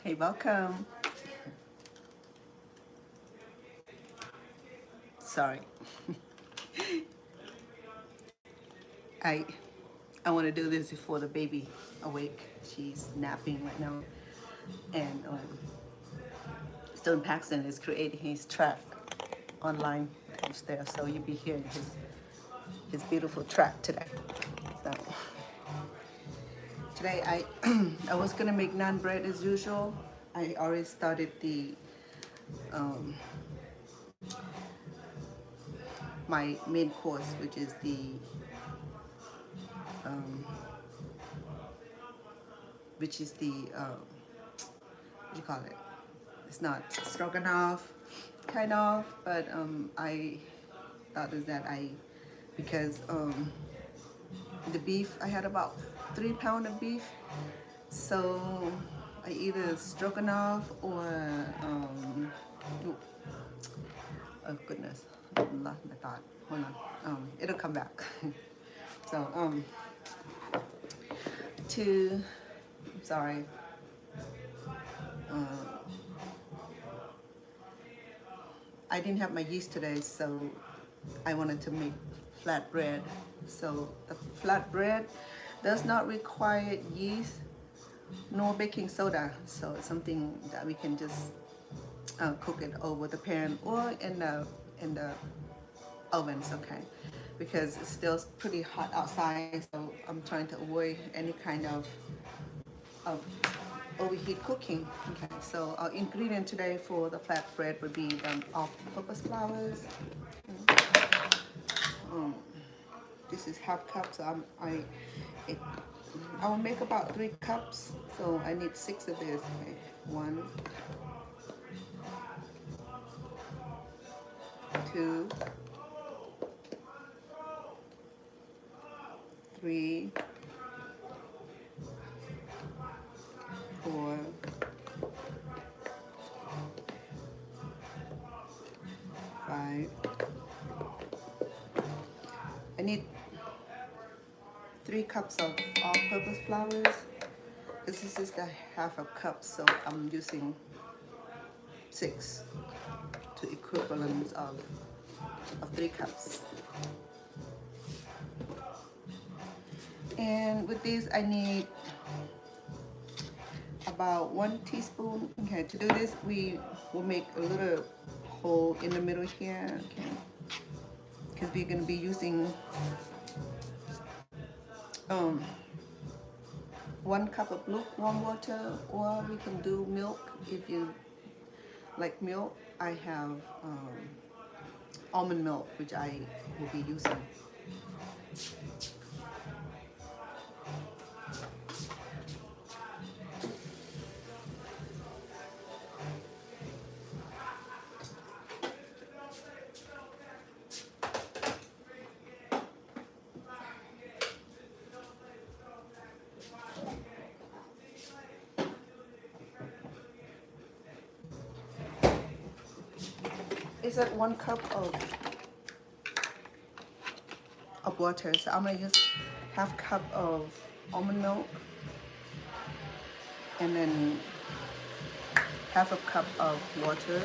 Hey, welcome. Sorry. I I want to do this before the baby awake. She's napping right now, and Stone Paxton is creating his track online there, so you'll be hearing his beautiful track today. So today I I was gonna make naan bread as usual. I already started the um, my main course, which is the um, what do you call it? It's not stroganoff, kind of, but I thought is that because the beef, I had about 3 pounds of beef, so I either stroganoff or oh goodness, I lost my thought. Hold on, it'll come back. So I'm sorry. Uh, I didn't have my yeast today, so I wanted to make flatbread. So the flatbread does not require yeast nor baking soda. So it's something that we can just cook it over the pan or in the ovens, okay? Because it's still pretty hot outside, so I'm trying to avoid any kind of overheat cooking. Okay, so our ingredient today for the flatbread would be all-purpose flours. Um, this is half cup, so I will make about 3 cups, so I need 6 of this. Okay, 1, 2, 3, 4, 5. I need 3 cups of all-purpose flours. This is just a half a cup, so I'm using 6 to equivalents of 3 cups. And with these, I need about 1 teaspoon. Okay, to do this, we will make a little hole in the middle here, okay, because we're going to be using 1 cup of lukewarm water, or we can do milk if you like milk. I have almond milk, which I will be using. It's at 1 cup of water, so I'm gonna use half cup of almond milk, and then half a cup of water.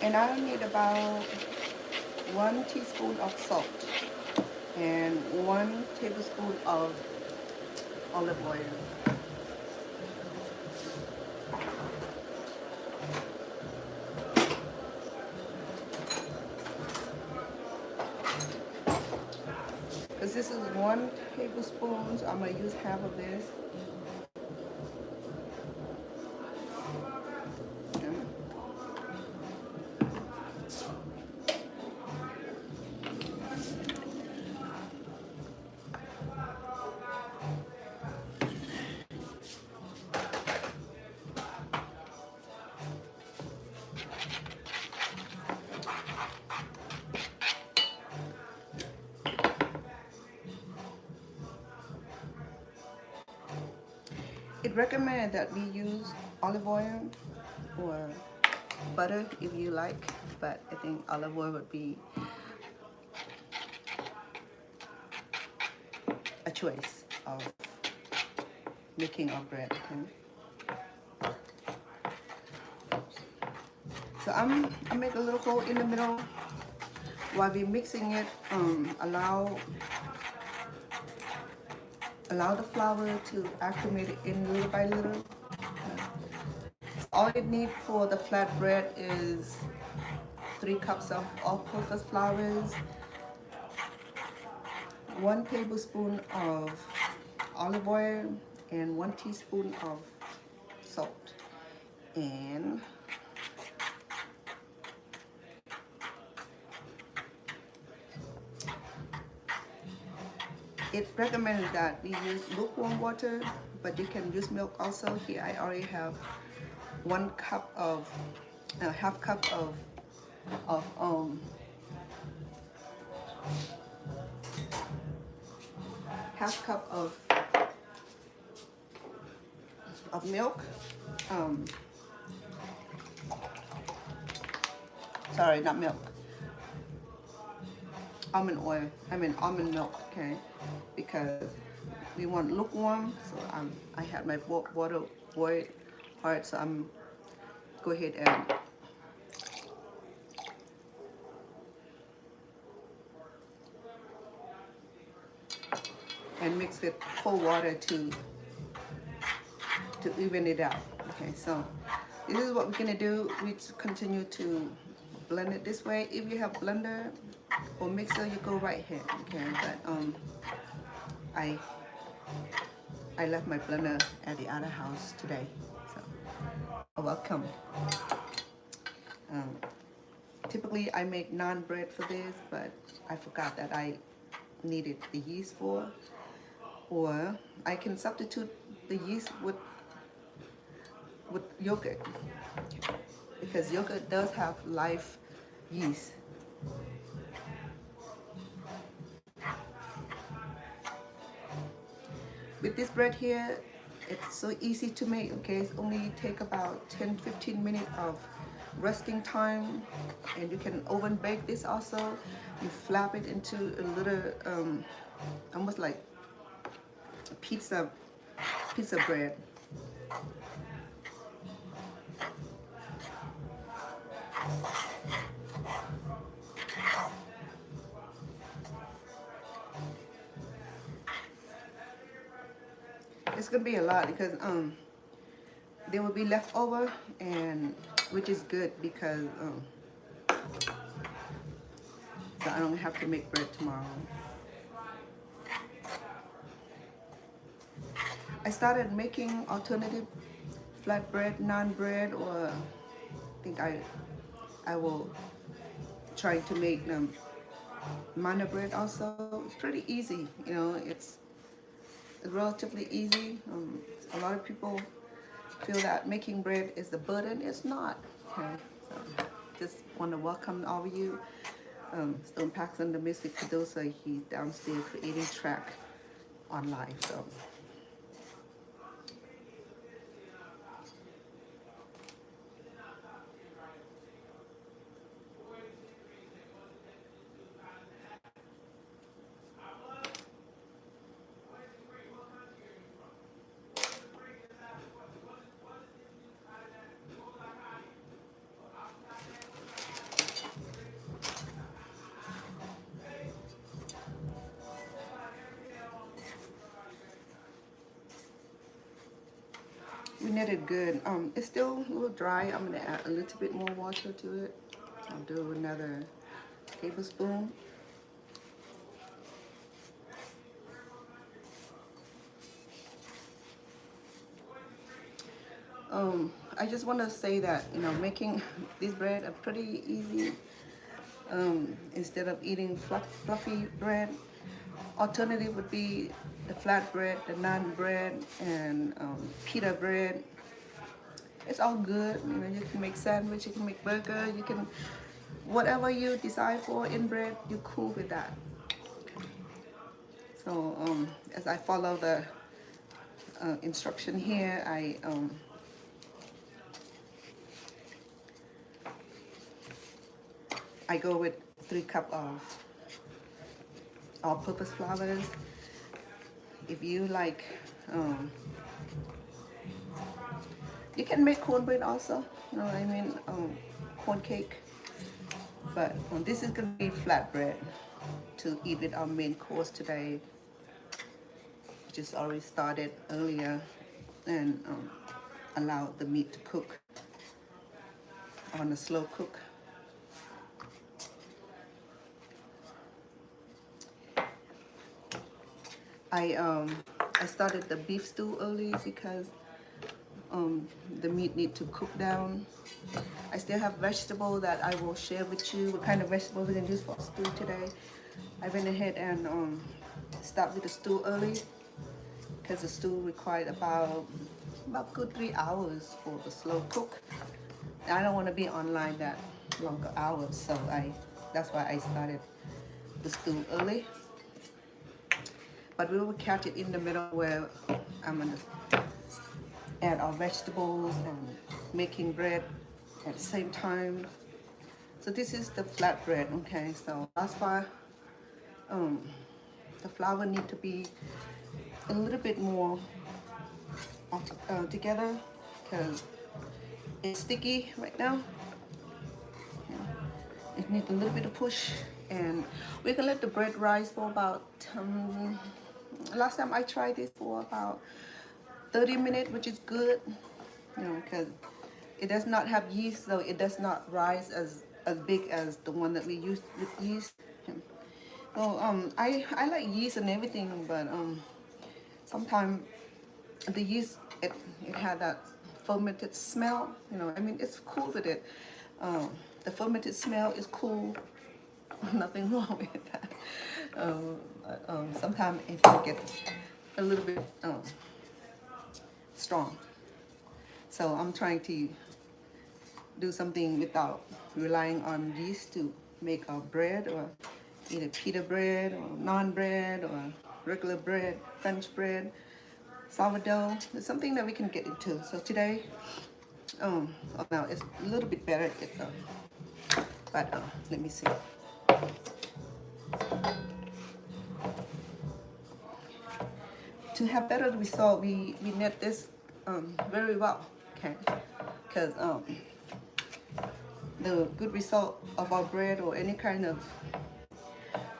And I need about 1 teaspoon of salt and 1 tablespoon of olive oil. Because this is 1 tablespoon, so I'm going to use half of this. It recommended that we use olive oil or butter if you like, but I think olive oil would be a choice of making our bread. Okay? So I make a little hole in the middle while we're mixing it. Allow the flour to acclimate it in little by little. All you need for the flatbread is 3 cups of all-purpose flours, 1 tablespoon of olive oil, and 1 teaspoon of salt. And it recommended that we use lukewarm water, but you can use milk also. Here I already have 1 cup of, half cup of half cup of milk. Sorry, not milk. Almond oil. I mean almond milk. Okay, because we want lukewarm. So I had my water boiled hard. So I'm go ahead and mix with cold water to even it out. Okay, so this is what we're gonna do. We continue to blend it this way. If you have blender or mixer, you go right ahead. Okay, but I left my blender at the other house today, so welcome. Typically I make naan bread for this, but I forgot that I needed the yeast for, or I can substitute the yeast with yogurt, because yogurt does have live yeast. With this bread here, it's so easy to make. Okay, it's only take about 10-15 minutes of resting time, and you can oven bake this also. You flap it into a little almost like a pizza bread. It's gonna be a lot because there will be leftover, and which is good because so I don't have to make bread tomorrow. I started making alternative flatbread, naan bread, or I think I will try to make manna bread also. It's pretty easy, you know. It's relatively easy. A lot of people feel that making bread is the burden. It's not. Okay, so just want to welcome all of you. Stone Paxson, the music producer, he's downstairs creating track on live. So. We knitted good. It's still a little dry. I'm gonna add a little bit more water to it. I'll do another tablespoon. I just want to say that, you know, making this bread are pretty easy. Instead of eating fluffy bread, alternative would be the flat bread, the naan bread, and pita bread. It's all good. You know, you can make sandwich, you can make burger, you can, whatever you decide for in bread, you're cool with that. So as I follow the instruction here. I go with 3 cups of all-purpose flours. If you like, you can make cornbread also. You know what I mean? Corn cake. But this is gonna be flatbread to eat with our main course today. Just already started earlier and allow the meat to cook on a slow cook. I started the beef stew early because the meat need to cook down. I still have vegetable that I will share with you. What kind of vegetable we're gonna use for stew today. I went ahead and start with the stew early because the stew required about good 3 hours for the slow cook. I don't want to be online that longer hours, so that's why I started the stew early. But we will catch it in the middle where I'm gonna add our vegetables and making bread at the same time. So this is the flatbread, okay? So that's why the flour need to be a little bit more together because it's sticky right now. It needs a little bit of push, and we can let the bread rise for about last time I tried this for about 30 minutes, which is good, you know, because it does not have yeast, so it does not rise as big as the one that we used with yeast. So I like yeast and everything, but sometimes the yeast it had that fermented smell. You know, I mean, it's cool with it. The fermented smell is cool. Nothing wrong with that. Sometimes it can get a little bit strong. So I'm trying to do something without relying on yeast to make our bread, or either pita bread or naan bread or regular bread, French bread, sourdough. It's something that we can get into. So today, oh now it's a little bit better, but let me see. To have better result, we need this very well, okay? Because the good result of our bread or any kind of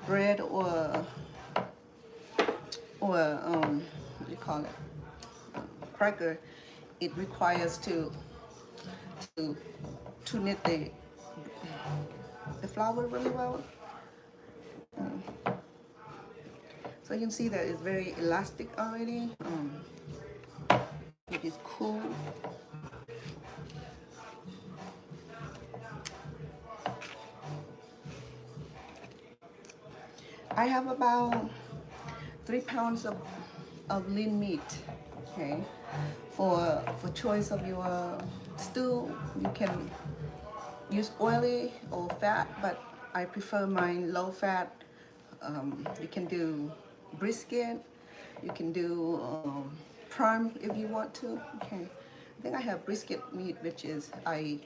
bread or what do you call it, cracker, it requires to knit the flour really well. So you can see that it's very elastic already. It is cool. I have about 3 pounds of lean meat. Okay, for choice of your stew, you can use oily or fat, but I prefer mine low fat. You can do brisket, you can do prime if you want to. Okay, I think I have brisket meat, which is I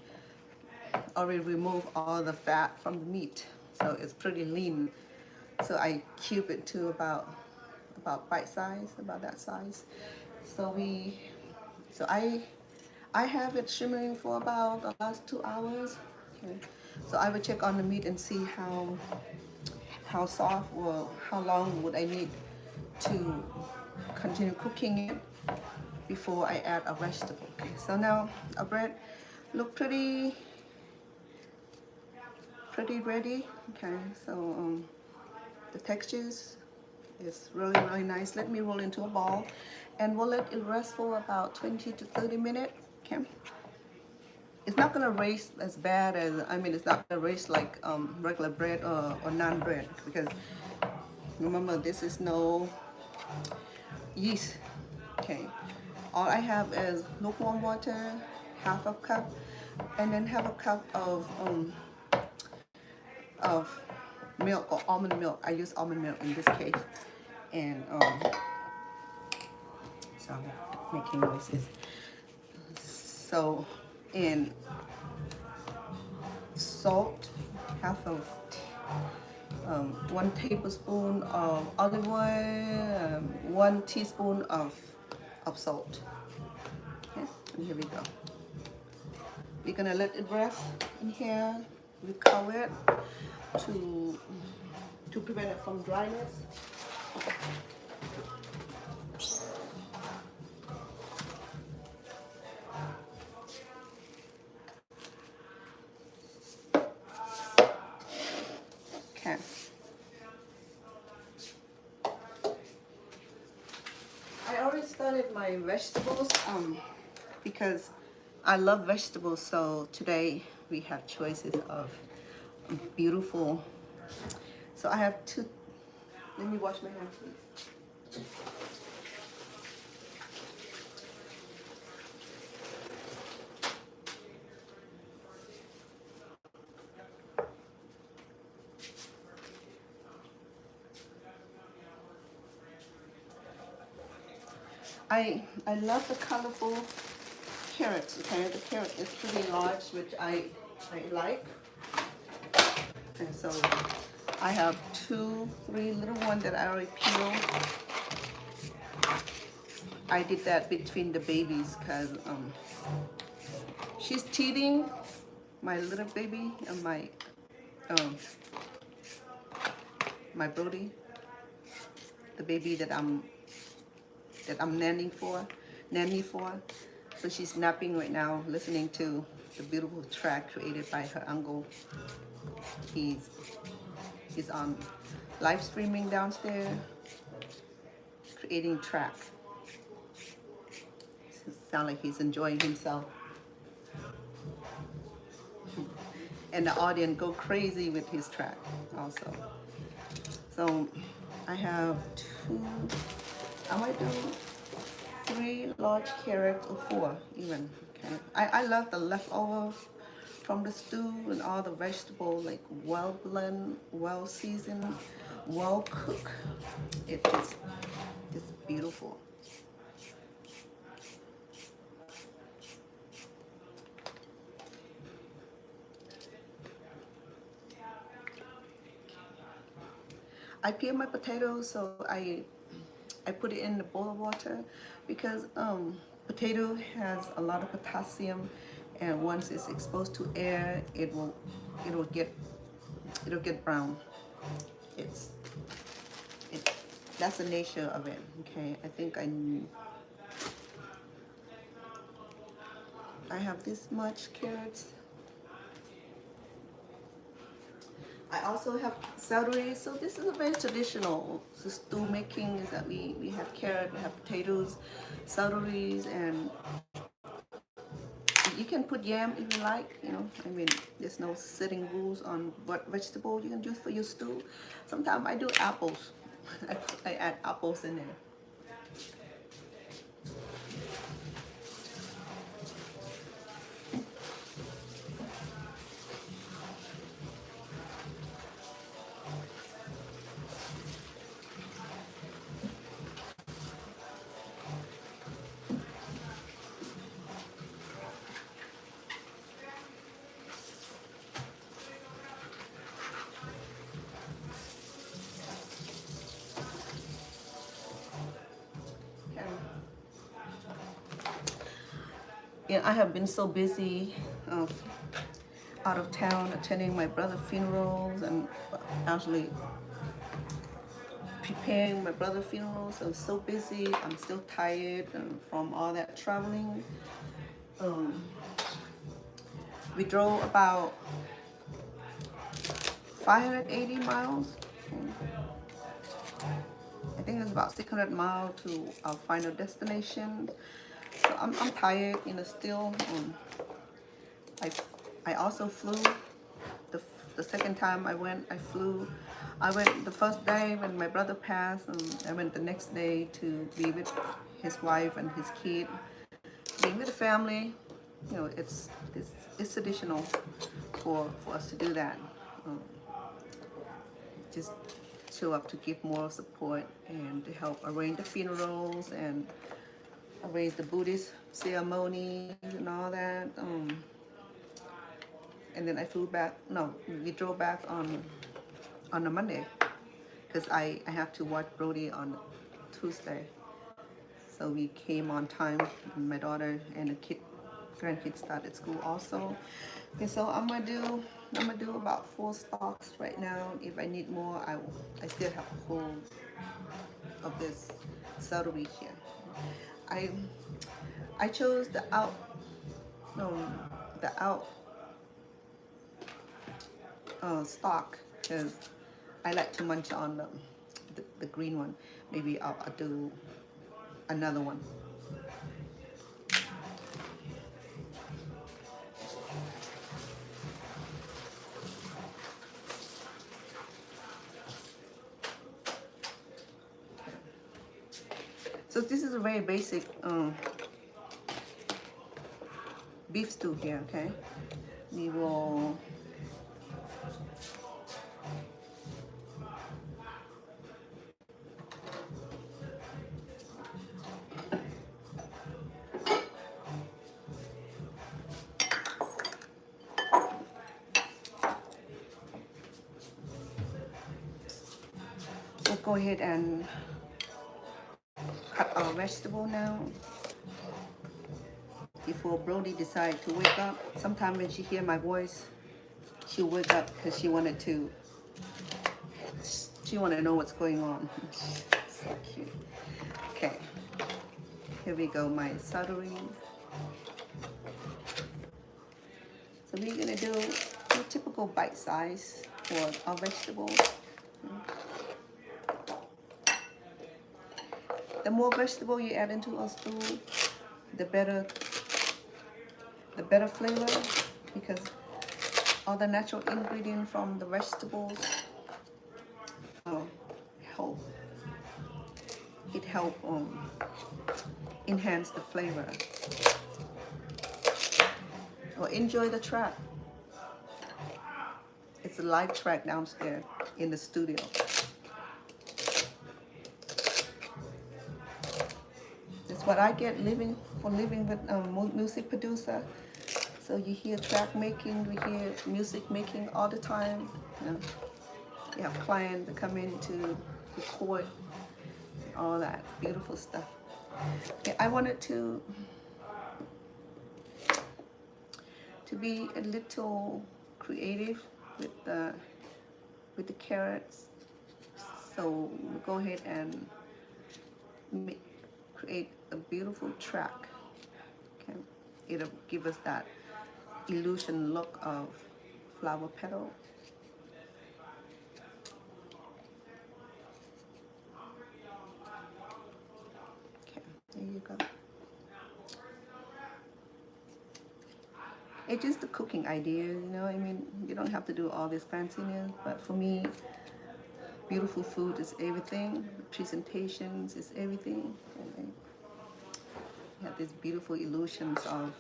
already remove all the fat from the meat, so it's pretty lean. So I cube it to about bite size, about that size. So I have it shimmering for about the last 2 hours. Okay. So I will check on the meat and see how soft or how long would I need to continue cooking it before I add a vegetable. Okay, so now our bread look pretty ready. Okay, so the textures is really nice. Let me roll into a ball and we'll let it rest for about 20 to 30 minutes. Okay, it's not gonna raise as bad as, it's not gonna raise like regular bread or naan bread, because remember, this is no yeast. Okay, all I have is lukewarm water, half a cup, and then half a cup of milk or almond milk. I use almond milk in this case, and sorry, making noises. So, in salt, half of 1 tablespoon of olive oil, 1 teaspoon of salt. Okay, and here we go. We're gonna let it rest in here. We cover it to prevent it from dryness. Okay. I already started my vegetables because I love vegetables, so today we have choices of beautiful. So I have two. Let me wash my hands, please. I love the colorful carrots. Okay, the carrot is pretty large, which I like. And so I have 2, 3 little ones that I already peeled. I did that between the babies because she's teething, my little baby, and my Brody, the baby that I'm nanny for. So she's napping right now, listening to the beautiful track created by her uncle. He's on live streaming downstairs, creating track. Sound like he's enjoying himself. And the audience go crazy with his track also. So I have 2, I might do 3 large carrots or 4 even. Okay. I love the leftover from the stew and all the vegetables, like well blended, well seasoned, well cooked. It's beautiful. I peel my potatoes, so I put it in the boil of water because potato has a lot of potassium, and once it's exposed to air, it'll get brown. It's that's the nature of it. Okay, I think I have this much carrots. I also have celery, so this is a very traditional stew making. Is that we have carrot, we have potatoes, celeries, and you can put yam if you like. You know, I mean, there's no setting rules on what vegetable you can use for your stew. Sometimes I do apples. I add apples in there. Yeah, I have been so busy out of town attending my brother's funerals and actually preparing my brother's funeral. So I'm so busy. I'm still tired from all that traveling. We drove about 580 miles. I think it's about 600 miles to our final destination. So I'm tired, you know, still. I also flew. The second time I went, I flew. I went the first day when my brother passed, and I went the next day to be with his wife and his kid, being with the family. You know, it's traditional for us to do that. Just show up to give moral support and to help arrange the funerals and arrange the Buddhist ceremony and all that. And then I flew back. No, we drove back on a Monday because I have to watch Brody on Tuesday. So we came on time. My daughter and the grandkids started school also. Okay, so I'm gonna do about 4 stalks right now. If I need more, I still have a whole of this celery here. I chose the out stalk because I like to munch on the green one. Maybe I'll do another one. So this is a very basic beef stew here, okay? We will go ahead and cut our vegetable now before Brody decide to wake up. Sometimes when she hear my voice, she'll wake up because she wanted to know what's going on. So cute. Okay, here we go, my celery. So we're gonna do a typical bite size for our vegetables. The more vegetable you add into a stew, the better flavor, because all the natural ingredients from the vegetables help enhance the flavor. Well, enjoy the track. It's a live track downstairs in the studio. That's what I get living with music producer. So you hear track making, we hear music making all the time. You know, you have clients that come in to record all that beautiful stuff. Okay, I wanted to be a little creative with the carrots. So we'll go ahead and create a beautiful track. Okay, it'll give us that illusion look of flower petal. Okay, there you go. It's just a cooking idea, you know. I mean, you don't have to do all this fanciness, but for me, beautiful food is everything. Presentations is everything. And you have these beautiful illusions of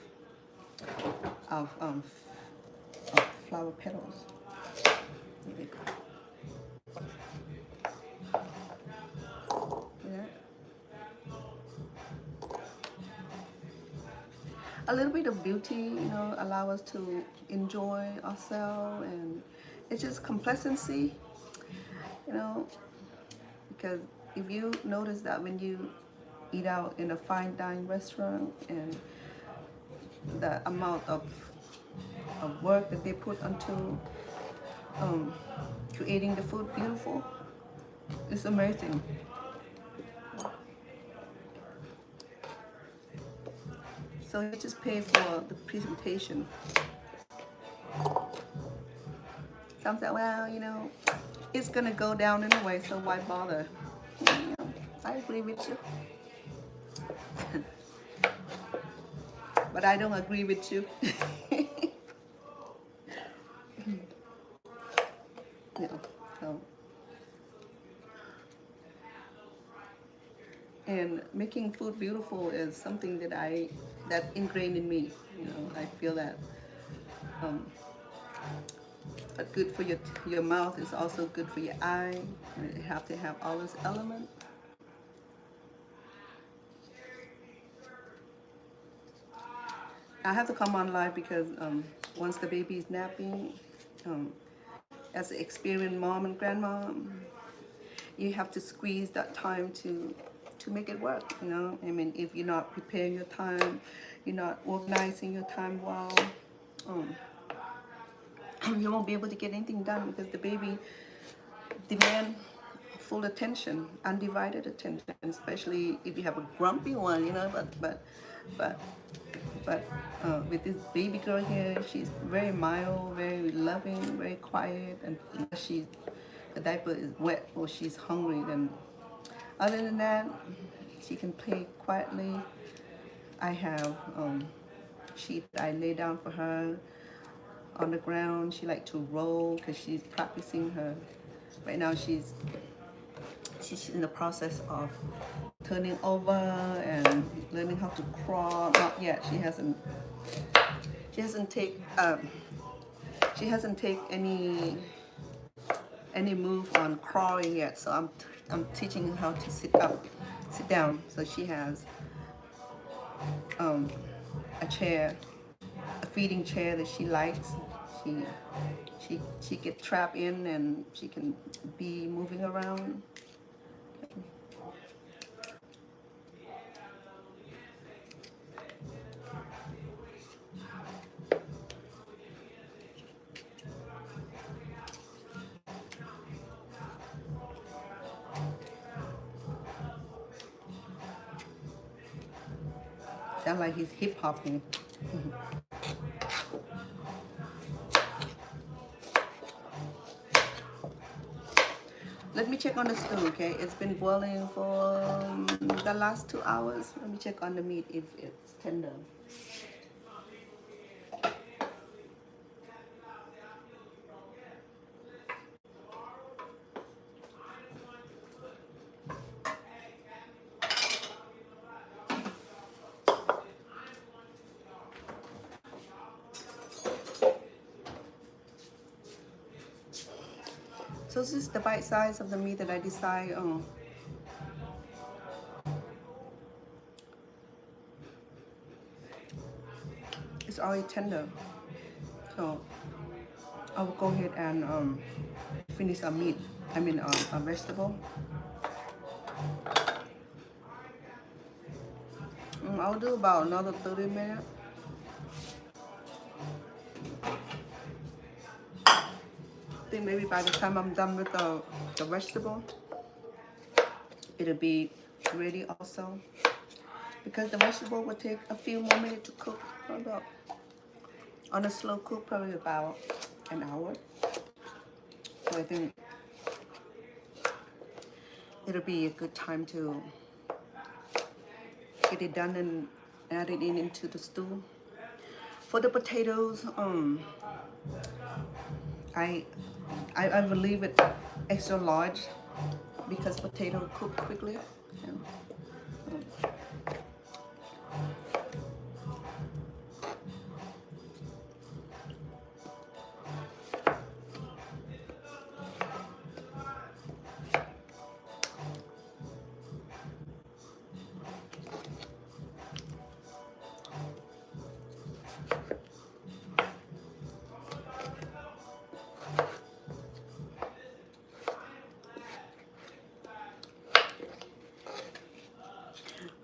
flower petals. There we go. Yeah. A little bit of beauty, you know, allow us to enjoy ourselves, and it's just complacency, you know, because if you notice that when you eat out in a fine dining restaurant and the amount of work that they put onto creating the food beautiful, it's amazing. So you just pay for the presentation. Some say, well, you know, it's gonna go down anyway, so why bother? You know, I agree with you. But I don't agree with you. No, so. And making food beautiful is something that's ingrained in me. You know, I feel that good for your mouth is also good for your eye. And you have to have all those elements. I have to come on live because once the baby is napping, as an experienced mom and grandma, you have to squeeze that time to make it work. You know, I mean, if you're not preparing your time, you're not organizing your time well, you won't be able to get anything done because the baby demand full attention, undivided attention, especially if you have a grumpy one, you know. But with this baby girl here, she's very mild, very loving, very quiet, and the diaper is wet or she's hungry. Then, other than that, she can play quietly. I have sheet I lay down for her on the ground. She like to roll because she's practicing her. Right now, she's in the process of turning over and learning how to crawl. Not yet. She hasn't take any move on crawling yet. So I'm teaching her how to sit down. So she has a chair, a feeding chair that she likes. She get trapped in and she can be moving around. Sound like he's hip hopping. Let me check on the stew, okay? It's been boiling for the last 2 hours. Let me check on the meat if it's tender. So this is the bite size of the meat that I decide on. It's already tender. So I will go ahead and finish a meat. I mean a vegetable. I'll do about another 30 minutes. I think maybe by the time I'm done with the vegetable, it'll be ready also. Because the vegetable will take a few more minutes to cook. About on a slow cook, probably about an hour. So I think it'll be a good time to get it done and add it into the stew. For the potatoes, I will leave it extra large because potato cook quickly. Yeah.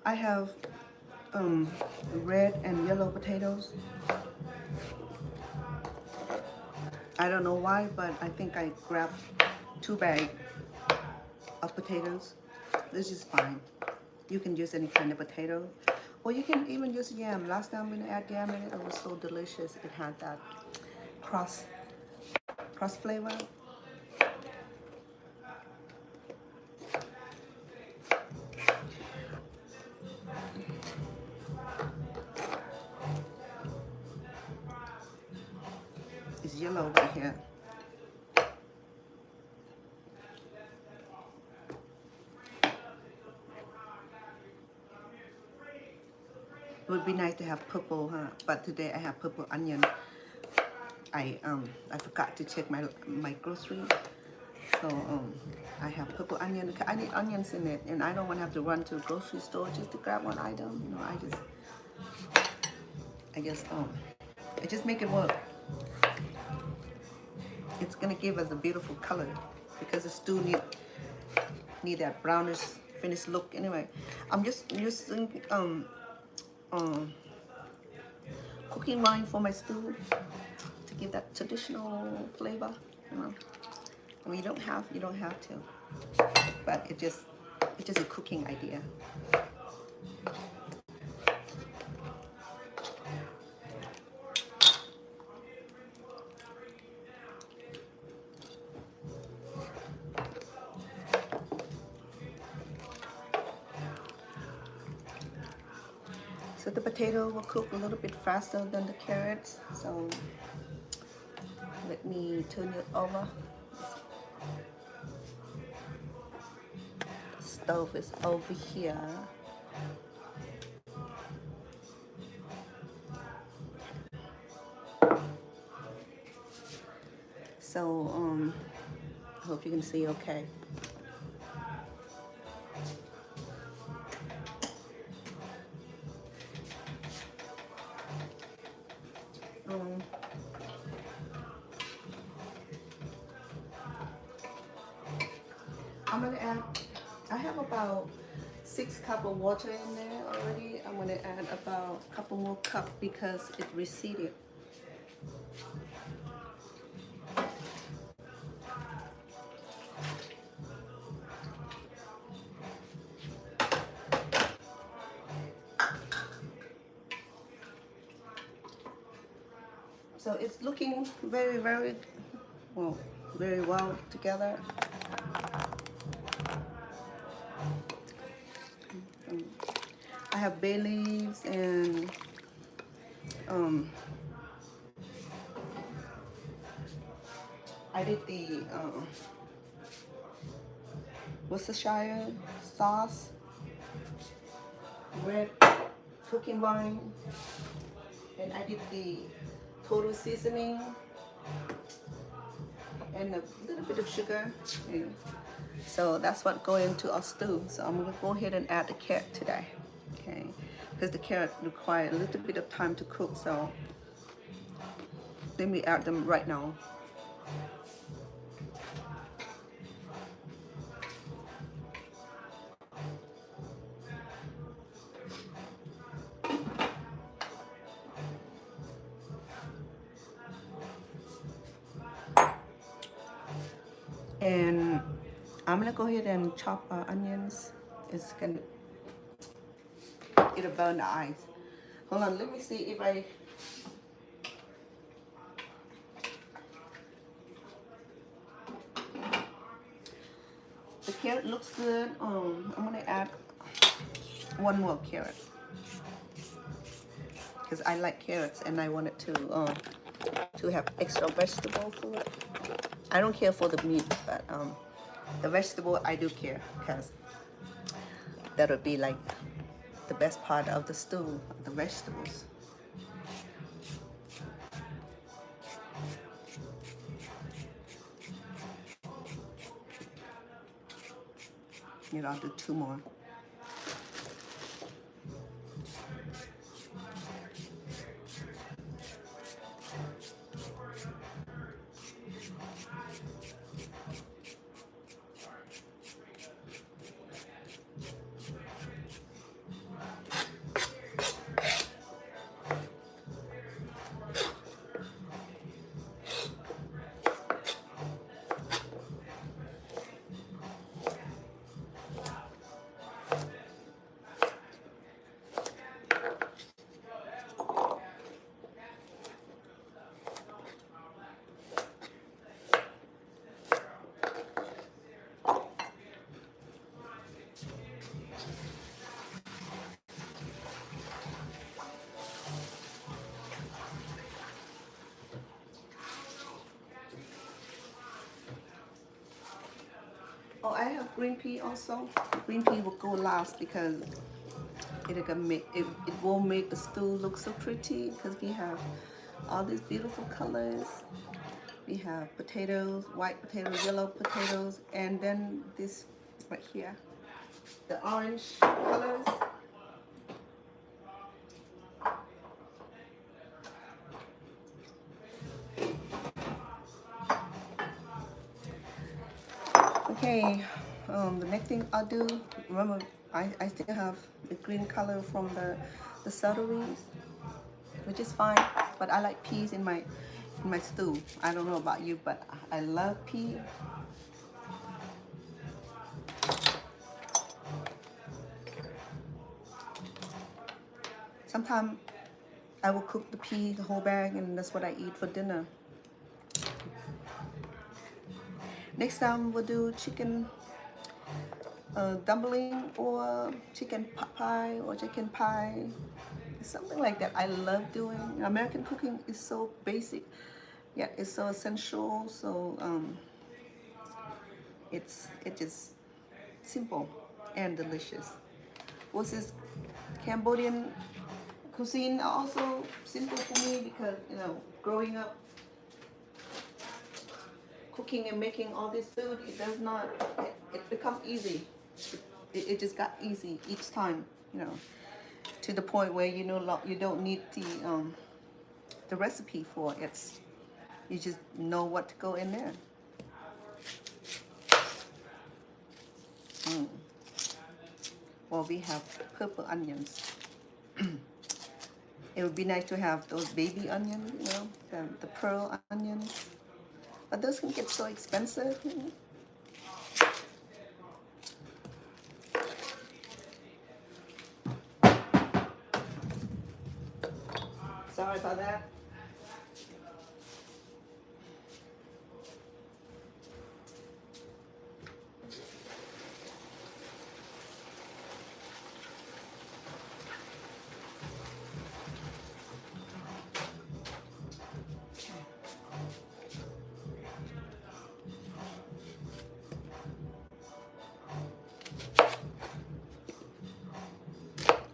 I have red and yellow potatoes. I don't know why, but I think I grabbed 2 bags of potatoes. This is fine. You can use any kind of potato, or you can even use yam. Last time when I had yam in it, it was so delicious. It had that cross flavor. It's yellow right here. It would be nice to have purple, huh? But today I have purple onion. I forgot to check my grocery, so I have purple onion. I need onions in it, and I don't want to have to run to a grocery store just to grab one item. You know, I guess I just make it work. It's gonna give us a beautiful color because the stew need that brownish finished look anyway. I'm just using cooking wine for my stew to give that traditional flavor. You know, I mean, you don't have to, but it's just a cooking idea. So the potato will cook a little bit faster than the carrots. So let me turn it over. The stove is over here. So I hope you can see okay. I'm gonna add, I have about 6 cups of water in there already. I'm gonna add about a couple more cups because it receded. So it's looking very well together. I have bay leaves and I did the Worcestershire sauce, red cooking wine, and I did the total seasoning and a little bit of sugar. Yeah. So that's what go into our stew. So I'm gonna go ahead and add the carrot today, okay? Because the carrot require a little bit of time to cook. So let me add them right now. And I'm gonna go ahead and chop our onions. It'll burn the eyes. Hold on, let me see if I. The carrot looks good. I'm gonna add one more carrot because I like carrots and I wanted to have extra vegetable for it. I don't care for the meat, but the vegetable I do care because that would be like the best part of the stew, the vegetables. You know, I'll do 2 more. Oh, I have green pea also. Green pea will go last because it will make the stew look so pretty because we have all these beautiful colors. We have potatoes, white potatoes, yellow potatoes, and then this right here, the orange colors. Okay, the next thing I'll do, remember, I still have the green color from the celeries, which is fine, but I like peas in my stew. I don't know about you, but I love pea. Sometimes I will cook the pea, the whole bag, and that's what I eat for dinner. Next time we'll do chicken dumpling or chicken pot pie or chicken pie, something like that. I love doing. American cooking is so basic, yet it's so essential. So it is simple and delicious. What's this Cambodian cuisine also simple for me because growing up cooking and making all this food, it does not it becomes easy. It just got easy each time, to the point where you don't need the recipe for it. You just know what to go in there. Well, we have purple onions. It would be nice to have those baby onions, the pearl onions. But those can get so expensive. Sorry about that.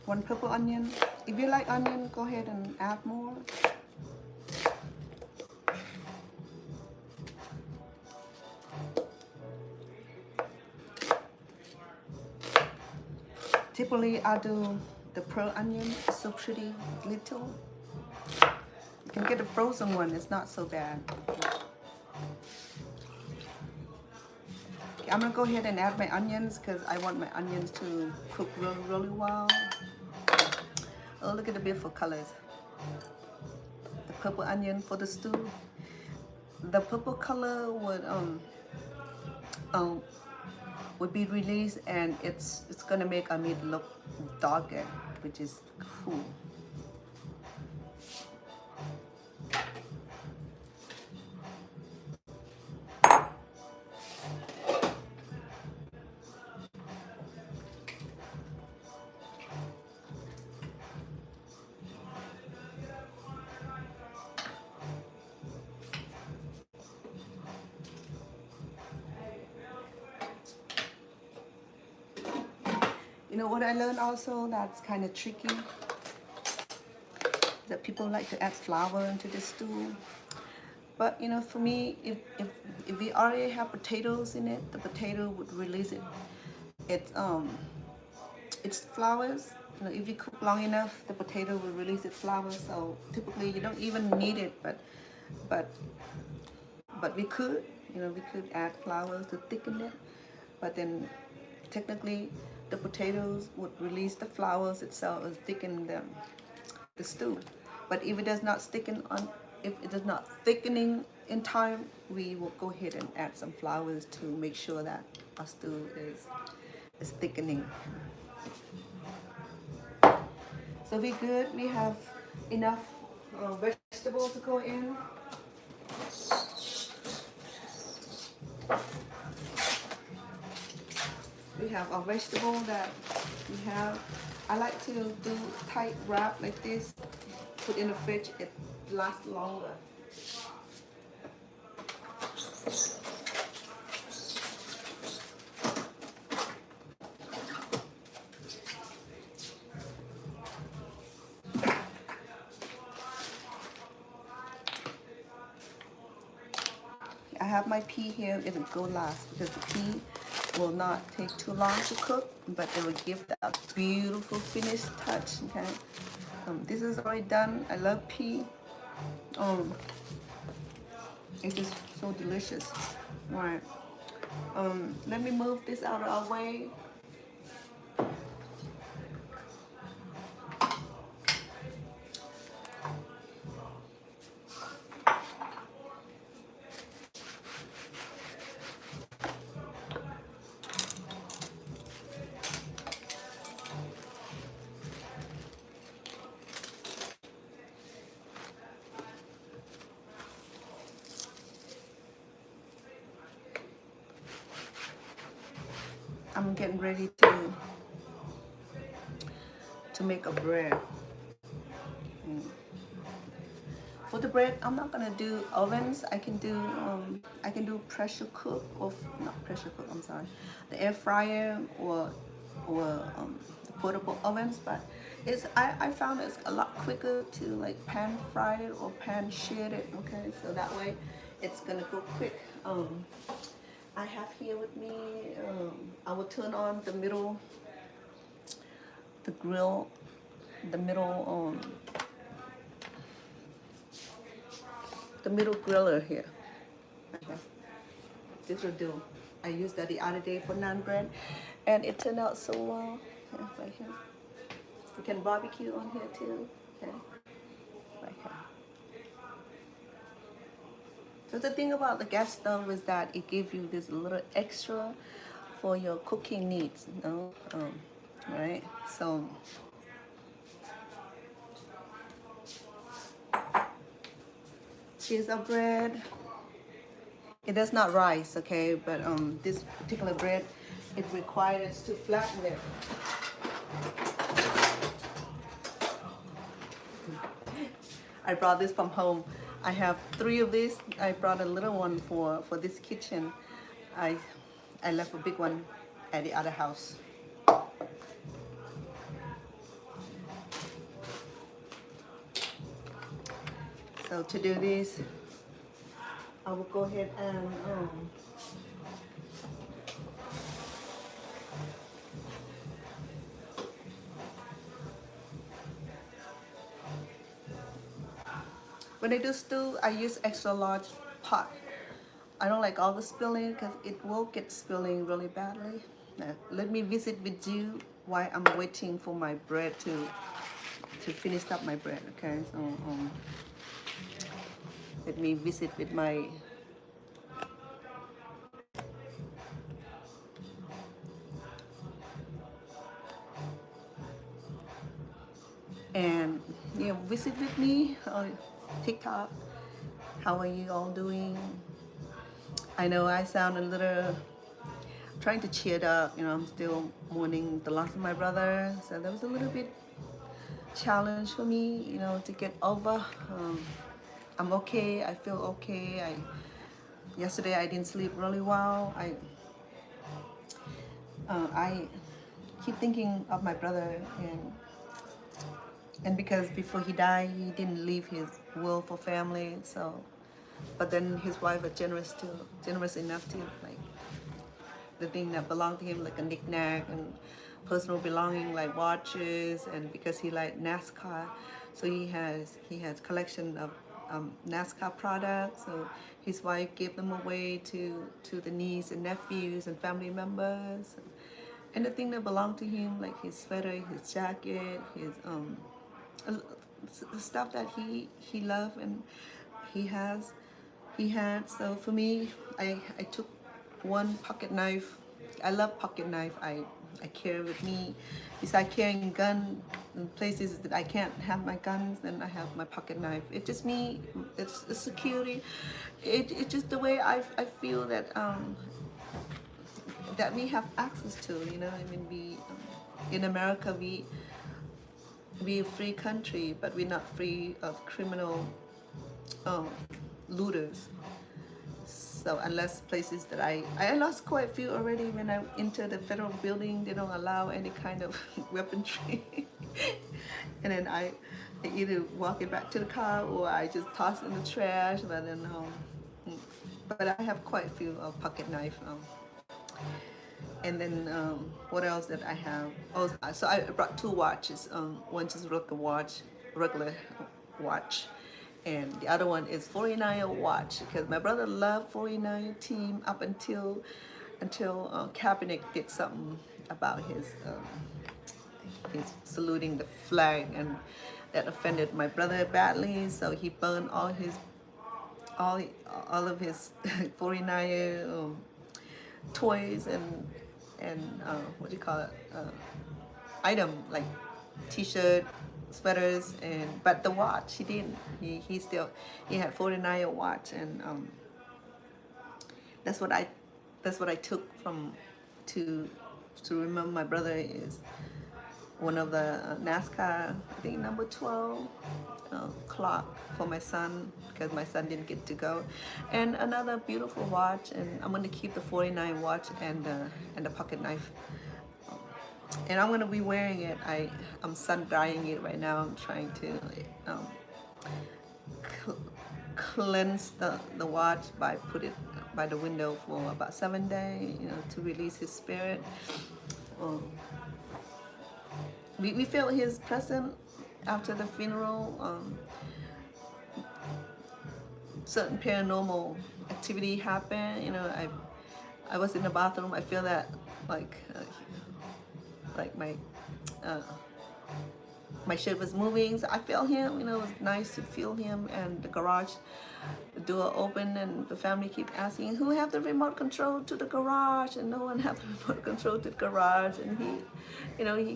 One purple onion. If you like onion, go ahead and add more. Typically, I do the pearl onion so pretty little. You can get the frozen one, it's not so bad. Okay, I'm gonna go ahead and add my onions because I want my onions to cook really, really well. Oh, look at the beautiful colors. The purple onion for the stew. The purple color would be released, and it's gonna make our meat look darker, which is cool. You know what I learned also that's kind of tricky? That people like to add flour into the stew. But for me, if we already have potatoes in it, the potato would release its flours. If you cook long enough, the potato will release its flour. So typically, you don't even need it, but we could, we could add flour to thicken it. But then, technically, the potatoes would release the flours itself and thicken the stew. But if it does not if it is not thickening in time, we will go ahead and add some flours to make sure that our stew is thickening. So we good. We have enough vegetables to go in. We have a vegetable that we have. I like to do tight wrap like this. Put in the fridge, it lasts longer. I have my pea here. It'll go last because the pea will not take too long to cook, but it will give that beautiful finished touch. Okay, this is already done. I love pea. It's just so delicious. All right, Let me move this out of our way. I'm getting ready to make a bread. For the bread, I'm not gonna do ovens. I can do pressure cook or not pressure cook. I'm sorry, the air fryer or the portable ovens. But I found it's a lot quicker to like pan fry it or pan sear it. Okay, so that way it's gonna go quick. I have here with me. I will turn on the middle, the grill, the middle. The middle griller here. Okay. This will do. I used that the other day for naan bread, and it turned out so well. Yeah, right here. You can barbecue on here too. Okay, right here. So the thing about the gas stove is that it gives you this little extra for your cooking needs. You know, right? So. Here's our bread. It does not rise, okay, but this particular bread, it requires to flatten it. I brought this from home. I have 3 of these. I brought a little one for this kitchen. I left a big one at the other house. So to do this, I will go ahead and when I do stew, I use extra large pot. I don't like all the spilling because it will get spilling really badly. Now, let me visit with you while I'm waiting for my bread to finish up my bread. Okay, so let me visit with my and visit with me on TikTok. How are you all doing? I know I sound a little trying to cheer it up. You know, I'm still mourning the loss of my brother, so that was a little bit challenge for me. You know, to get over. I'm okay. I feel okay. Yesterday I didn't sleep really well. I keep thinking of my brother, and because before he died, he didn't leave his will for family. So, but then his wife was generous enough to like the thing that belonged to him, like a knick-knack and personal belonging like watches, and because he liked NASCAR, so he has collection of NASCAR products. So his wife gave them away to the niece and nephews and family members, and the thing that belonged to him, like his sweater, his jacket, his the stuff that he loved and he had. So for me, I took one pocket knife. I love pocket knife. I carry with me. Besides carrying gun in places that I can't have my guns, then I have my pocket knife. It's just me. It's security. It's just the way I feel that that we have access to. You know, I mean, we in America we a free country, but we're not free of criminal looters. So unless places that I lost quite a few already when I entered the federal building, they don't allow any kind of weaponry. And then I either walk it back to the car or I just toss it in the trash. But then, but I have quite a few pocket knife. And then what else that I have? Oh, so I brought 2 watches. One just regular watch, and the other one is 49er watch because my brother loved 49er team up until until cabinet did something about his saluting the flag, and that offended my brother badly. So he burned all all of his 49 toys and what do you call it, item like t-shirt, sweaters, and but the watch he didn't. He still he had 49 watch, and that's what I took from to remember my brother is one of the NASCAR, I think number 12 clock for my son, because my son didn't get to go, and another beautiful watch. And I'm going to keep the 49 watch and the pocket knife, and I'm going to be wearing it. I'm sun drying it right now. I'm trying to cleanse the watch by put it by the window for about 7 days, to release his spirit. We felt his presence after the funeral. Certain paranormal activity happened. I was in the bathroom. I feel that like my shirt was moving. So I felt him. It was nice to feel him. And the garage, the door opened, and the family keep asking, who have the remote control to the garage? And no one have the remote control to the garage. And he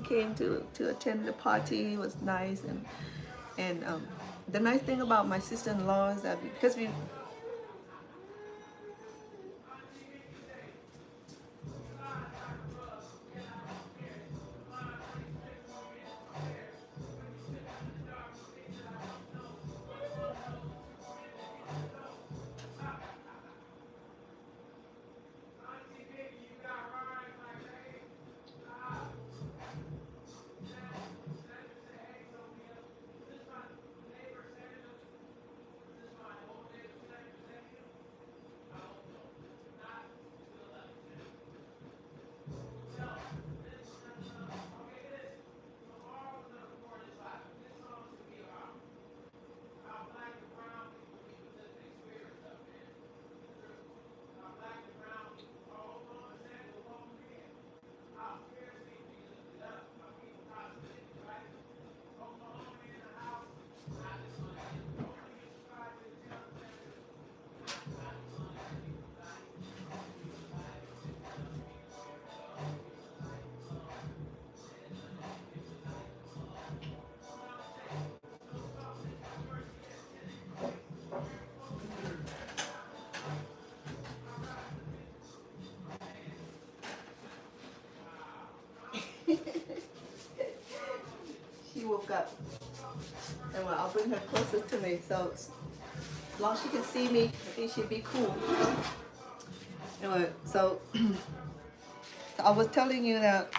came to attend the party. It was nice. And the nice thing about my sister-in-law is that because we she woke up, and I'll bring her closer to me, so as long as she can see me, I think she'd be cool. Anyway, so I was telling you that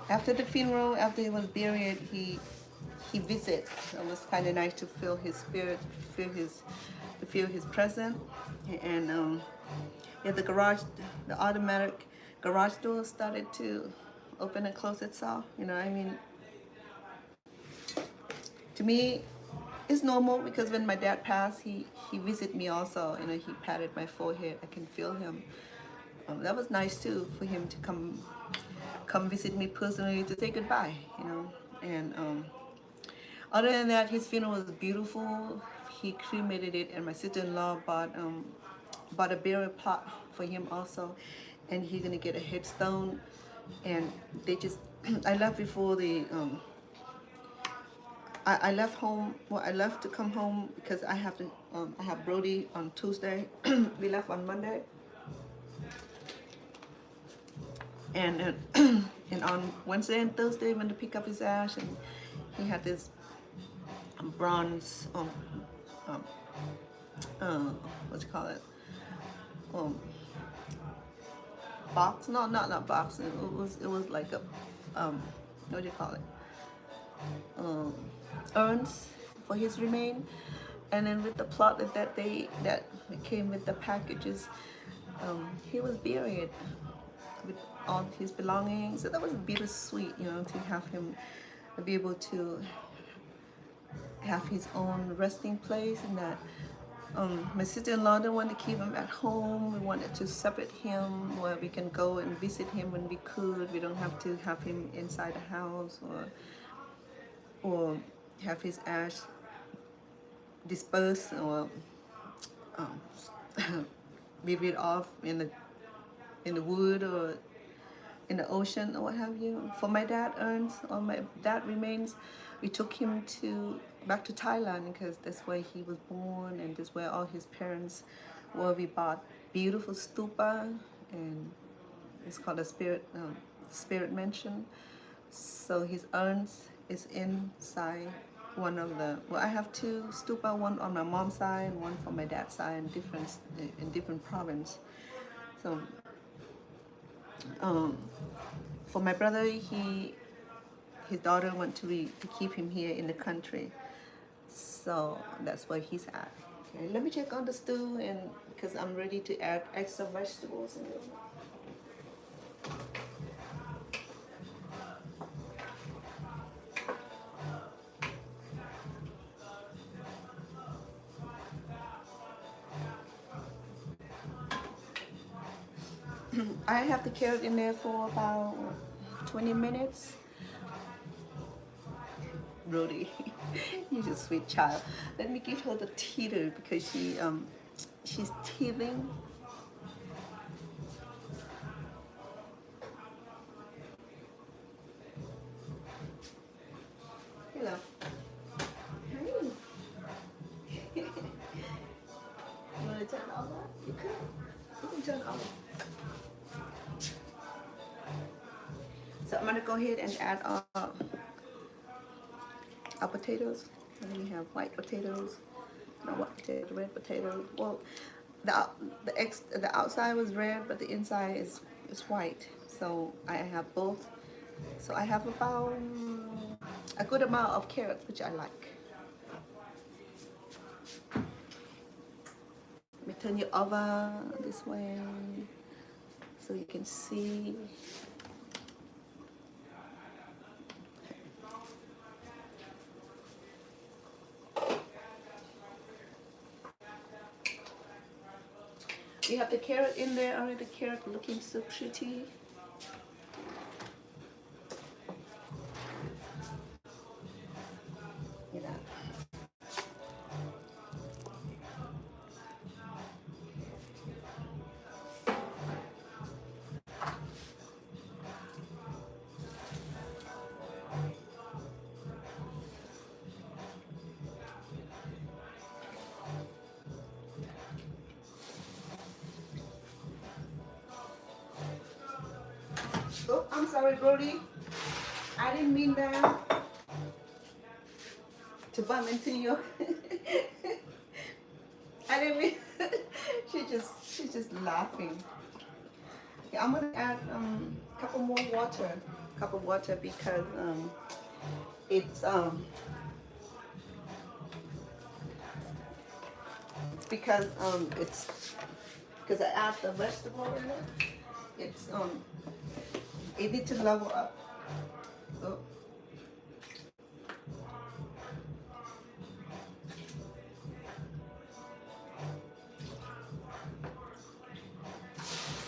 after the funeral, after he was buried, he visited. It was kind of nice to feel his spirit, feel his presence. And the automatic garage door started to open and close itself. To me, it's normal, because when my dad passed, he visited me also. He patted my forehead. I can feel him. That was nice too, for him to come visit me personally to say goodbye. And other than that, his funeral was beautiful. He cremated it, and my sister-in-law bought a burial plot for him also, and he's gonna get a headstone. And they just I left before the I left home. Well, I left to come home because I have Brody on Tuesday. We left on Monday, and and on Wednesday and Thursday went to pick up his ash, and he had this bronze what you call it, box. No, not box. It was like a what do you call it, urns for his remain. And then with the plot that came with the packages, he was buried with all his belongings. So that was bittersweet, to have him be able to have his own resting place, and that My sister-in-law didn't want to keep him at home. We wanted to separate him where we can go and visit him when we could. We don't have to have him inside the house or have his ash dispersed or um, be rid off in the wood or in the ocean or what have you. For my dad urns or my dad remains, we took him back to Thailand because that's where he was born and that's where all his parents were. We bought beautiful stupa and it's called a spirit mansion. So his urns is inside one of the, well, I have two stupa, one on my mom's side and one from my dad's side in different province. So for my brother, his daughter want to keep him here in the country, so that's where he's at. Okay, let me check on the stew and because I'm ready to add extra vegetables in it. I have the carrot in there for about 20 minutes. Brody, you're a sweet child. Let me give her the teeter because she's teething. Hello. Hey. You want to turn all that? You could. You can turn all that. So I'm gonna go ahead and add our potatoes. And then we have white potatoes, not white potato, red potatoes. Well, the outside was red, but the inside is white. So I have both. So I have about a good amount of carrots, which I like. Let me turn you over this way so you can see. We have the carrot in there already. The carrot looking so pretty. You know. Oh, I'm sorry, Brody. I didn't mean that to bump into you. I didn't mean. she's just laughing. Yeah, I'm gonna add a couple more water, because it's because I add the vegetable in it. It needs to level up. Oh.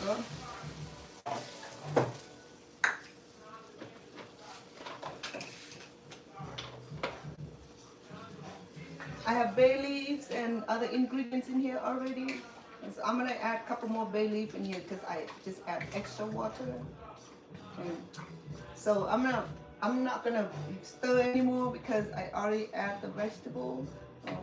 Oh. I have bay leaves and other ingredients in here already. So I'm gonna add a couple more bay leaf in here because I just add extra water. And so I'm not gonna stir anymore because I already add the vegetable. So.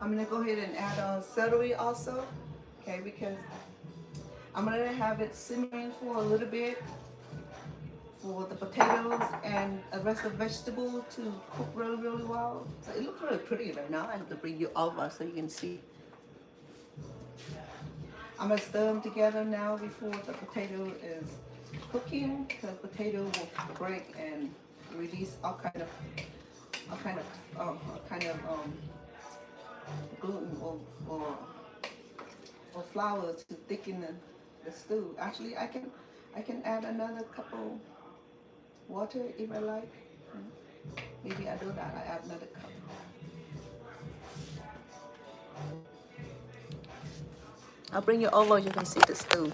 I'm gonna go ahead and add celery also, okay, because I'm gonna have it simmering for a little bit for the potatoes and the rest of the vegetable to cook really, really well. So it looks really pretty right now. I have to bring you over so you can see. I'm gonna stir them together now before the potato is cooking, because potato will break and release all kind of gluten or flour to thicken the stew. Actually, I can add another couple water if I like. Maybe I do that. I add another cup. I'll bring you over. You can see the stew.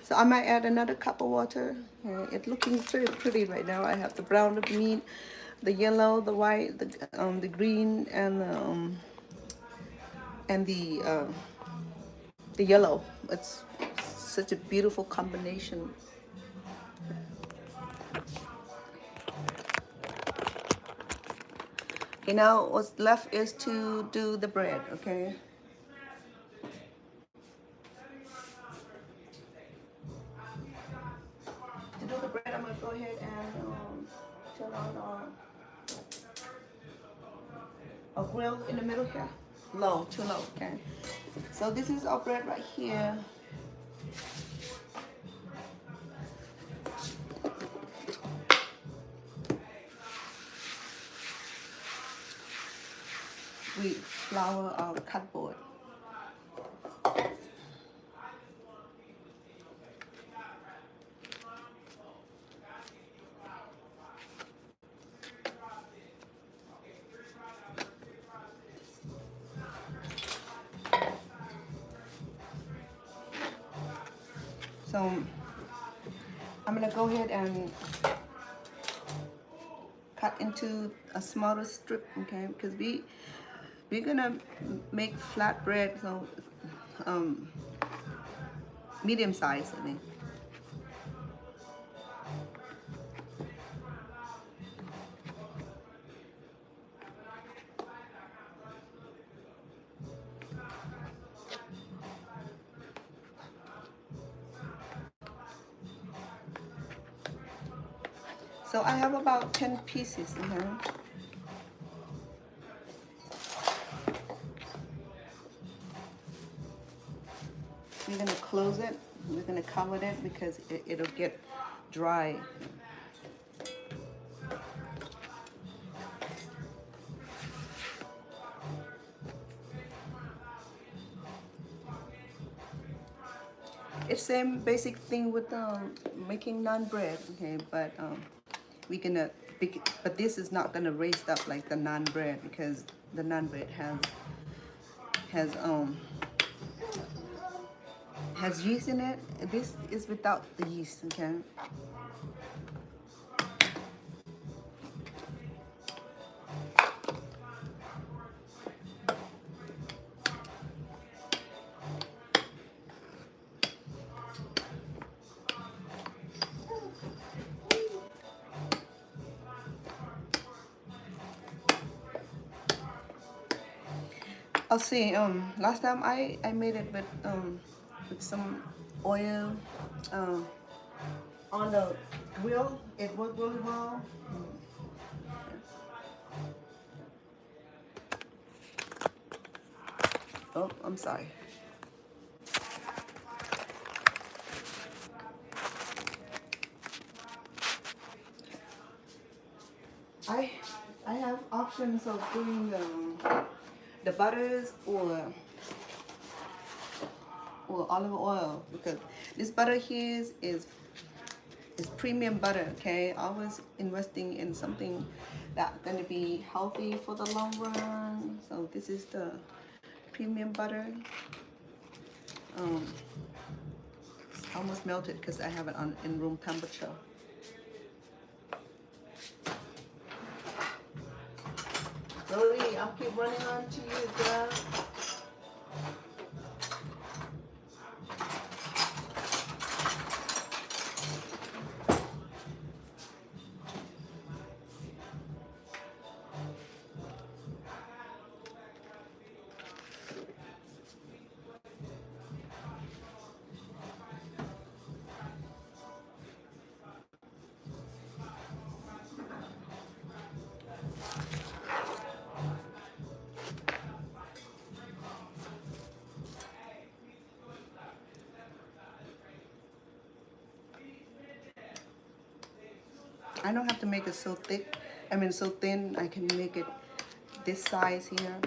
So I might add another cup of water. It's looking very pretty right now. I have the brown of meat, the yellow, the white, the green, and the yellow. It's such a beautiful combination. Okay, now what's left is to do the bread. Okay. To do the bread, I'm gonna go ahead and turn on a grill in the middle here. Low, too low. Okay. So this is our bread right here. Wheat flour or cardboard. So I'm gonna go ahead and cut into a smaller strip, okay? Because we're gonna make flat bread, so medium size, I think. So I have about 10 pieces, okay? We're gonna close it. We're gonna cover it because it'll get dry. It's same basic thing with making naan bread, okay? But we're gonna, but this is not gonna raise up like the naan bread because the naan bread has yeast in it. This is without the yeast, okay? I'll see. Last time I made it with some oil on the grill. It worked really well. Oh, I'm sorry. I have options of doing the butters or olive oil because this butter here is premium butter. Okay, always investing in something that's gonna be healthy for the long run. So this is the premium butter. It's almost melted because I have it on in room temperature. Brody, I'll keep running on to you, girl. I don't have to make it so thick. I mean so thin. I can make it this size here.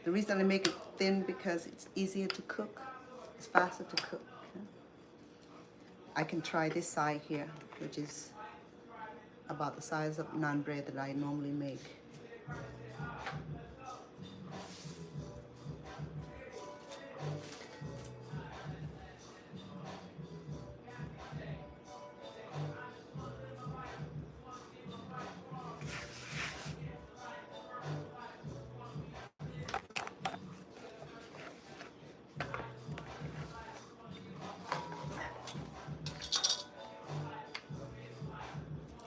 The reason I make it thin because it's easier to cook. It's faster to cook. Okay? I can try this side here, which is about the size of naan bread that I normally make.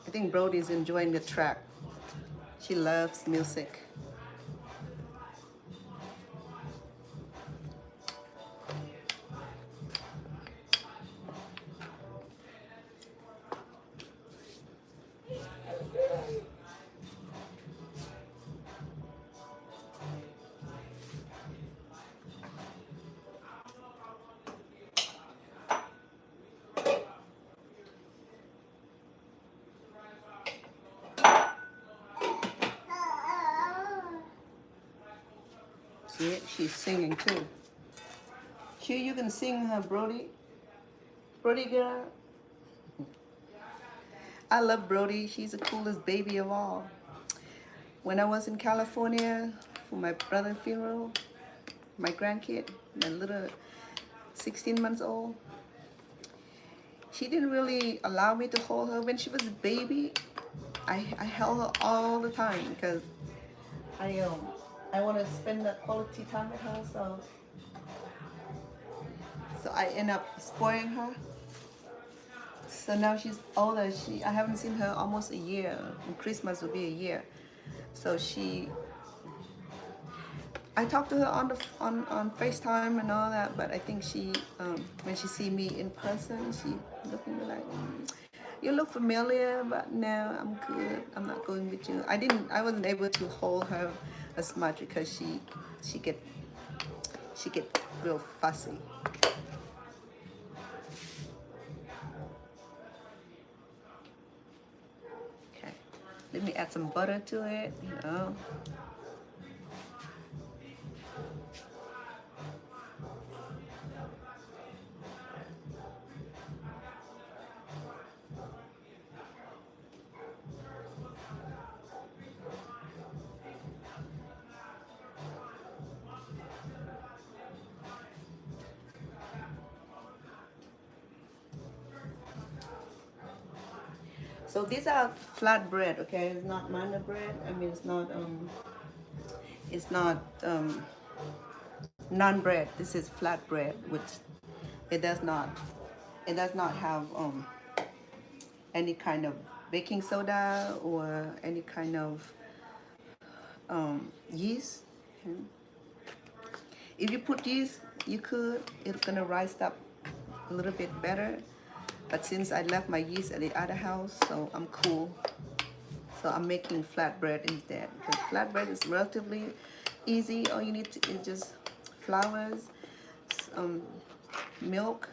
I think Brody's enjoying the track. She loves music. See it? She's singing too. Q, you can sing her, Brody. Brody girl. I love Brody. She's the coolest baby of all. When I was in California for my brother's funeral, my grandkid, my little 16 months old, she didn't really allow me to hold her when she was a baby. I held her all the time because I want to spend that quality time with her, so I end up spoiling her. So now she's older. I haven't seen her almost a year. And Christmas will be a year. So I talk to her on FaceTime and all that, but I think she when she see me in person, she look at me like, you look familiar, but no, I'm good. I'm not going with you. I wasn't able to hold her as much because she get real fussy. Okay, let me add some butter to it, you know. So these are flat bread, okay? It's not manna bread. I mean, it's not naan bread. This is flat bread, which it does not have any kind of baking soda or any kind of yeast. Okay? If you put yeast, it's gonna rise up a little bit better. But since I left my yeast at the other house, so I'm cool. So I'm making flatbread instead. Because flatbread is relatively easy. All you need is just flours, milk,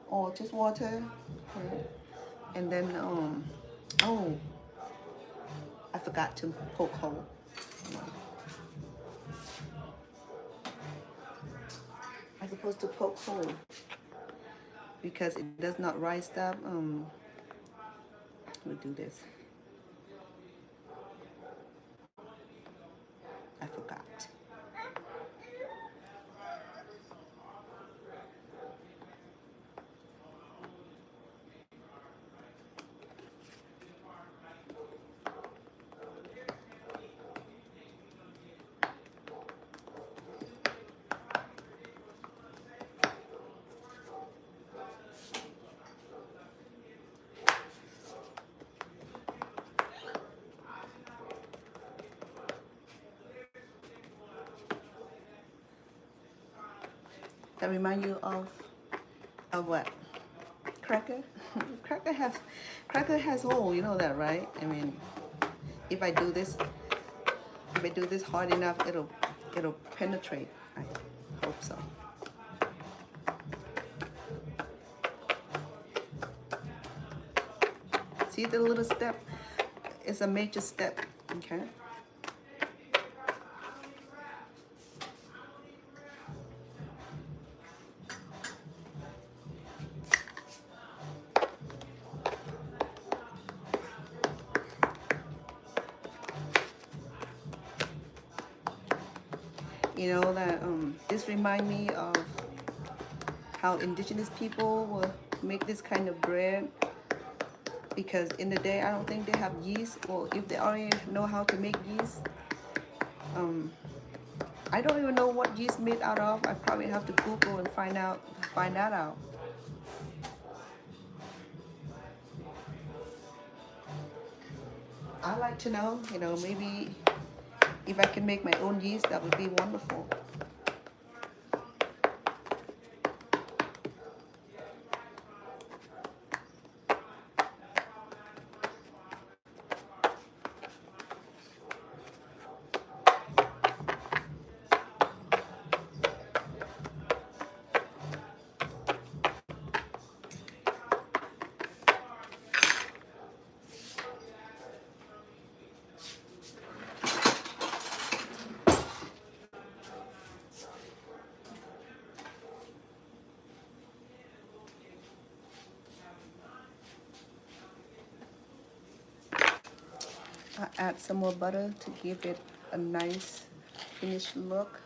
or just water. Okay. And then, oh, I forgot to poke hole. I'm supposed to poke hole because it does not rise up. We'll do this. I forgot. That remind you of what? Cracker? Cracker has hole, you know that, right? I mean, if I do this hard enough, it'll penetrate. I hope so. See the little step? It's a major step, okay? You know that this remind me of how indigenous people will make this kind of bread, because in the day I don't think they have yeast, or if they already know how to make yeast, I don't even know what yeast made out of. I probably have to Google and find that out. I like to know, maybe if I can make my own yeast, that would be wonderful. I add some more butter to give it a nice finished look.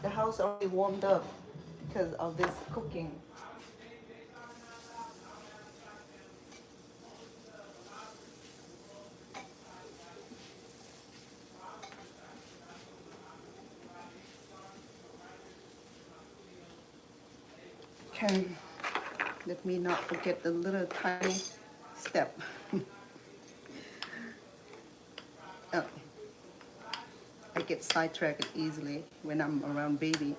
The house already warmed up because of this cooking. Okay, let me not forget the little tiny step. Oh, I get sidetracked easily when I'm around baby.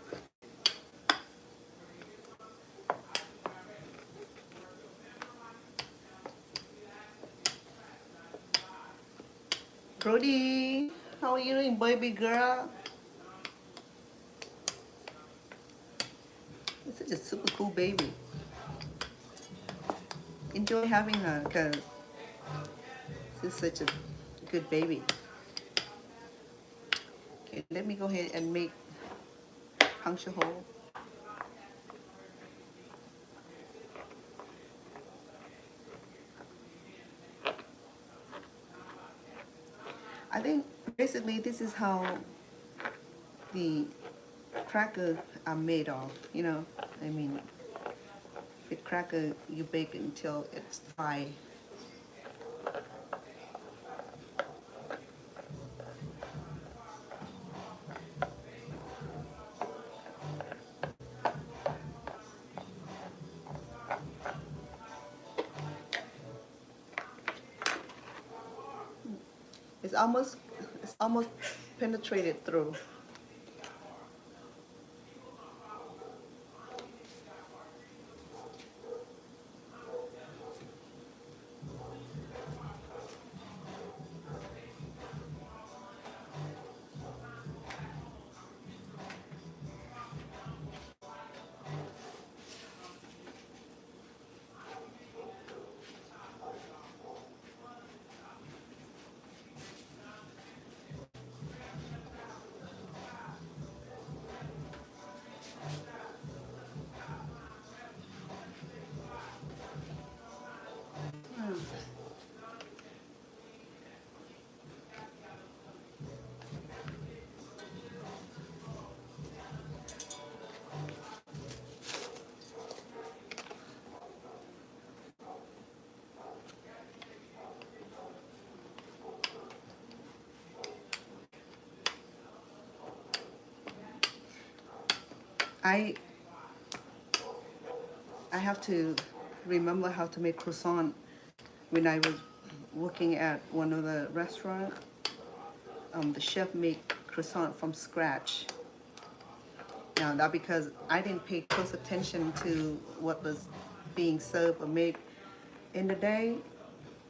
Brody, how are you doing, baby girl? This is a super cool baby. Enjoy having her because she's such a good baby. Okay, let me go ahead and make puncture hole. I think basically this is how the crackers are made of, I mean, the cracker you bake it until it's dry. It's almost penetrated through. I I have to remember how to make croissant. When I was working at one of the restaurant, the chef made croissant from scratch. Now that because I didn't pay close attention to what was being served or made in the day.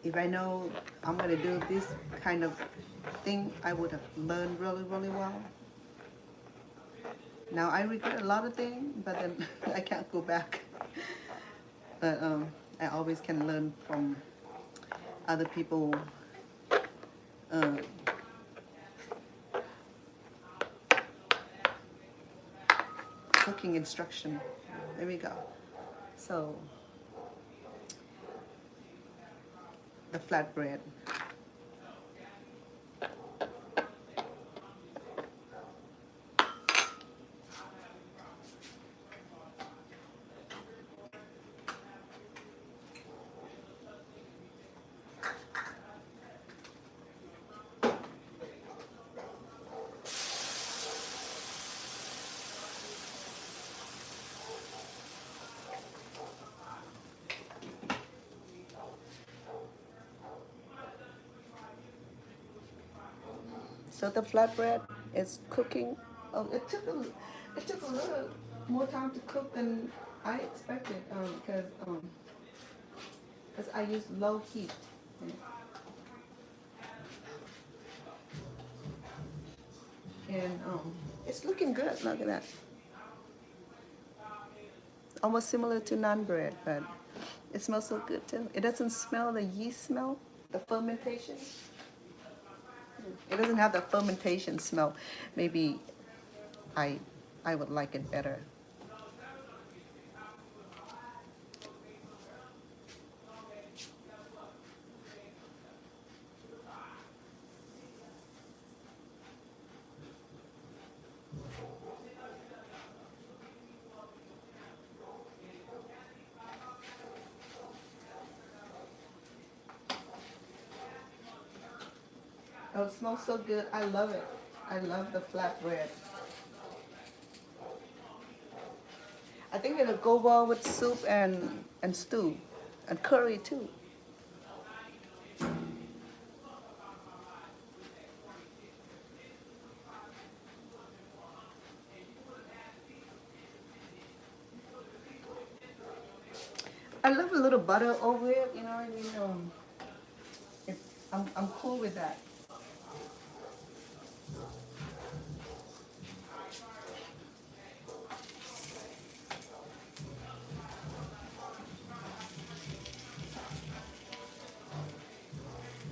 If I know I'm gonna do this kind of thing, I would have learned really, really well. Now I regret a lot of things, but then I can't go back. But I always can learn from other people. Uh, cooking instruction. There we go. So the flatbread. So the flatbread is cooking. Oh, it took a little more time to cook than I expected because I used low heat. And it's looking good. Look at that. Almost similar to naan bread, but it smells so good too. It doesn't smell the yeast smell, the fermentation. It doesn't have the fermentation smell. Maybe I I would like it better. Oh, it smells so good. I love it. I love the flatbread. I think it'll go well with soup and stew and curry too. I love a little butter over it, you know what I mean? It, I'm cool with that.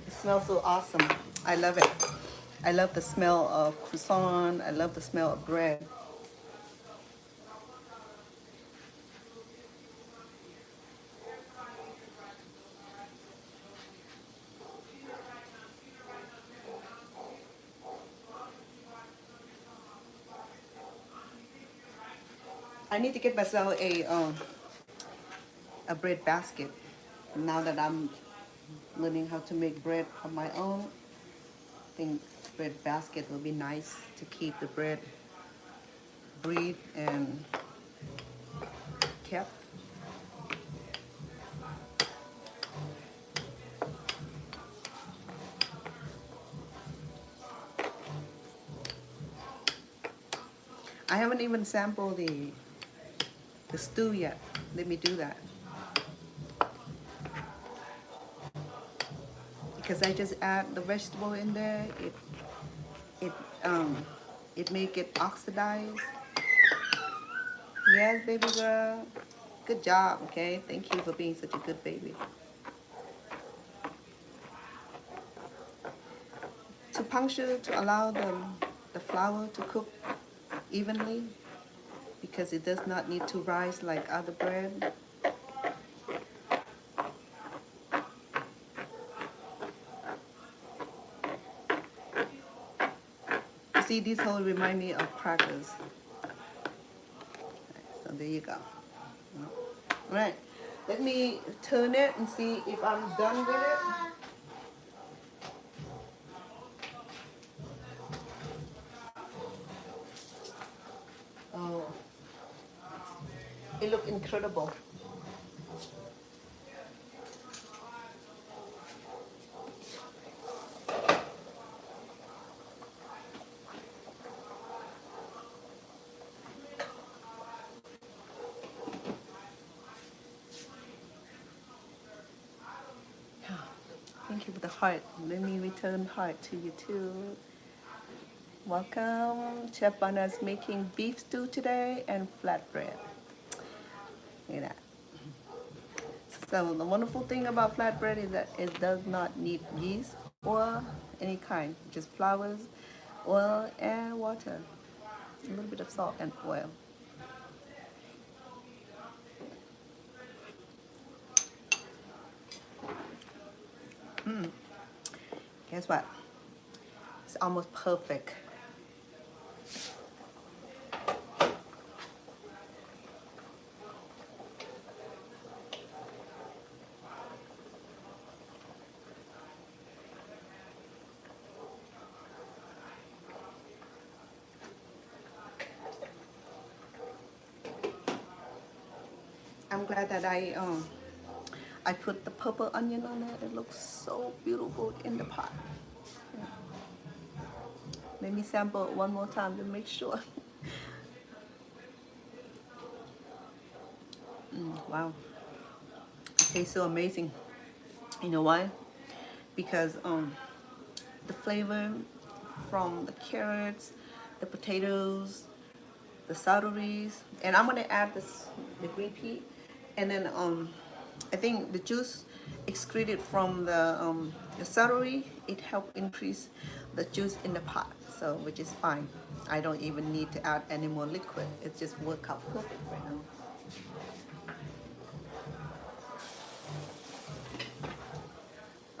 It smells so awesome. I love it. I love the smell of croissant. I love the smell of bread. I need to get myself a bread basket. Now that I'm learning how to make bread on my own, I think bread basket will be nice to keep the bread breathe and kept. I haven't even sampled the stew yet. Let me do that. Because I just add the vegetable in there, it um it make it oxidize. Yes, baby girl. Good job, okay? Thank you for being such a good baby. To puncture, to allow the flour to cook evenly, because it does not need to rise like other bread. You see, these holes remind me of crackers. So there you go. All right, let me turn it and see if I'm done with it. Oh, it looks incredible. Thank you for the heart. Let me return heart to you too. Welcome. Chef Anna's making beef stew today and flatbread. Look at that. So the wonderful thing about flatbread is that it does not need yeast or any kind, just flours, oil, and water. A little bit of salt and oil. Guess what? It's almost perfect. I'm glad that I put the purple onion on it. It looks so beautiful in the pot. Yeah. Let me sample it one more time to make sure. Wow, it tastes so amazing. You know why? Because the flavor from the carrots, the potatoes, the celeries, and I'm gonna add the green pea, and then I think the juice excreted from the celery, it helped increase the juice in the pot, so which is fine. I don't even need to add any more liquid. It just works out perfect right now.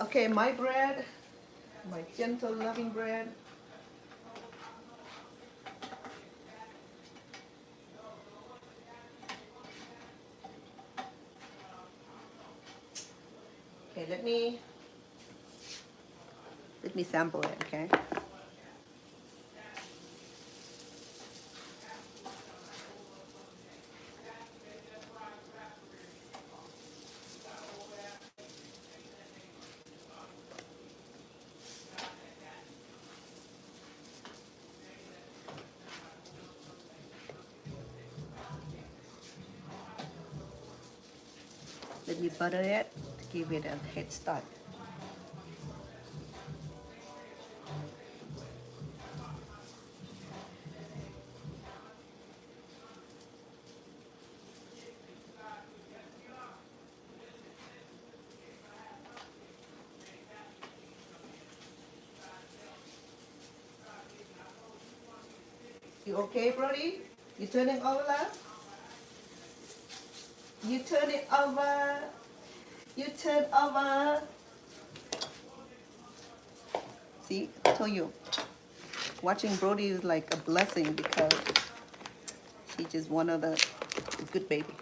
Okay, my bread, my gentle loving bread. Okay, let me sample it, okay? Let me butter it to give it a head start. You okay, Brody? You turning over, love? You turn it over. You turn over. See, I told you, watching Brody is like a blessing because she's just one of the good baby.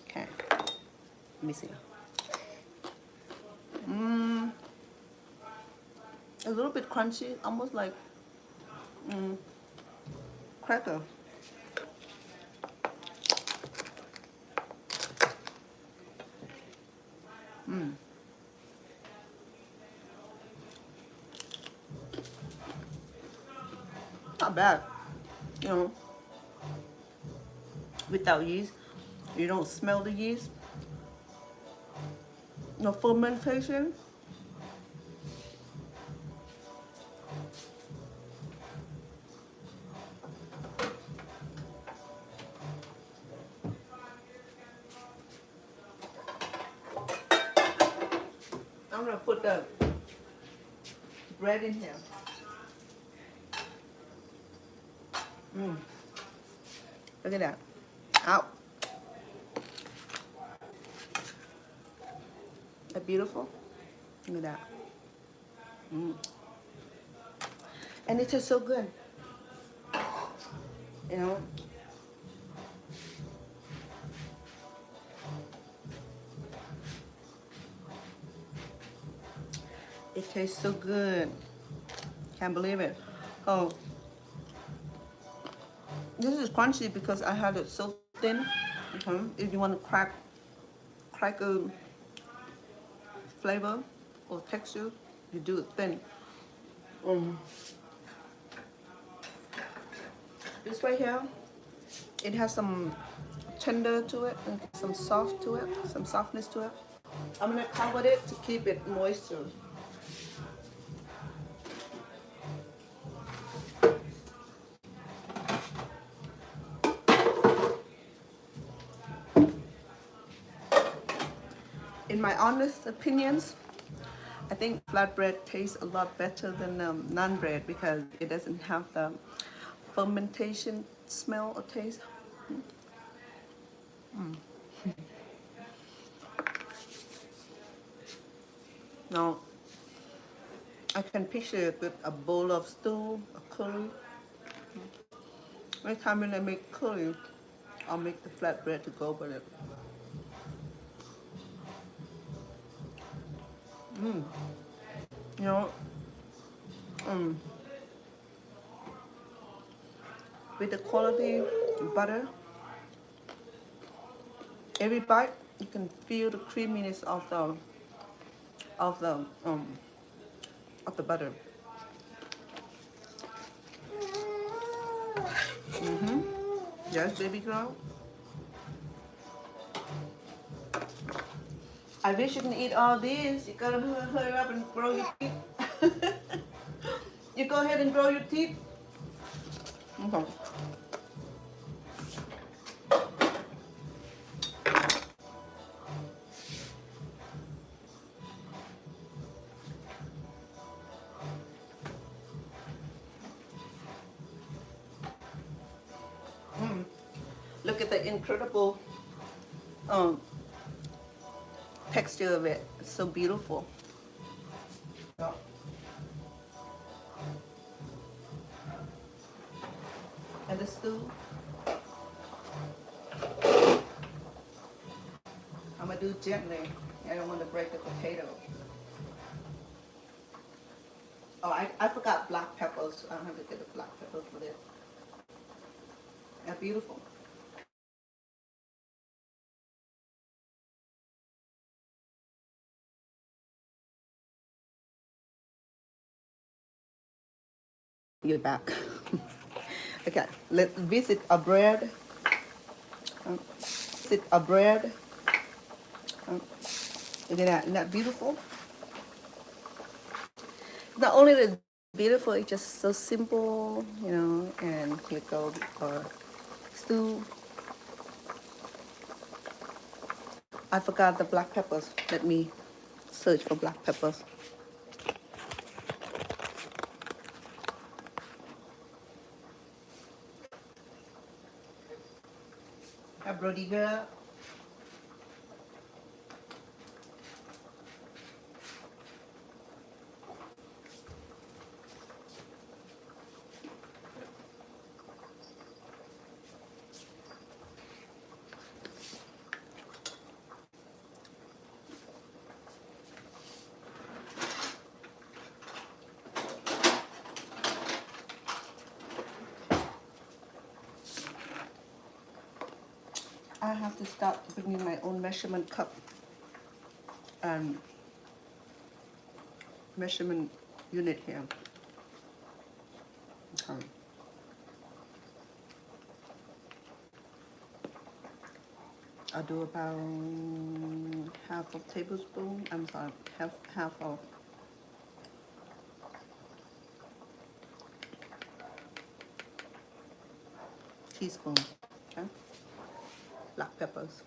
Okay, let me see. A little bit crunchy, almost like cracker. Not bad. You know, without yeast, you don't smell the yeast. No fermentation. I'm gonna put the bread in here. Look at that. Out. That beautiful? Look at that. And it tastes so good. You know? It tastes so good. Can't believe it. Oh, this is crunchy because I had it so thin. If you want to crack a flavor or texture, you do it thin. This right here, it has some tender to it and some soft to it, some softness to it. I'm gonna cover it to keep it moisture. In my honest opinions, I think flatbread tastes a lot better than naan bread because it doesn't have the fermentation smell or taste. Now, I can picture it with a bowl of stew, a curry. Every time when I make curry, I'll make the flatbread to go with it. You know, um, with the quality butter, every bite you can feel the creaminess of the um of the butter. Yes, baby girl. I wish you can eat all these. You gotta hurry up and grow your teeth. You go ahead and grow your teeth. Okay. Look at the incredible um, texture of it. It's so beautiful. Yeah. And the stew, I'm gonna do gently. I don't want to break the potato. Oh, I forgot black peppers. I don't have to get the black peppers for this. They're beautiful. You're back. Okay, let's visit a bread. Visit a bread. Isn't that beautiful? Not only the beautiful, it's just so simple, you know. And here go stew. I forgot the black peppers. Let me search for black peppers. A Brody girl. I have to start bringing my own measurement cup and measurement unit here. Okay. I'll do about half a tablespoon. I'm sorry, half of teaspoon. Okay. Black peppers.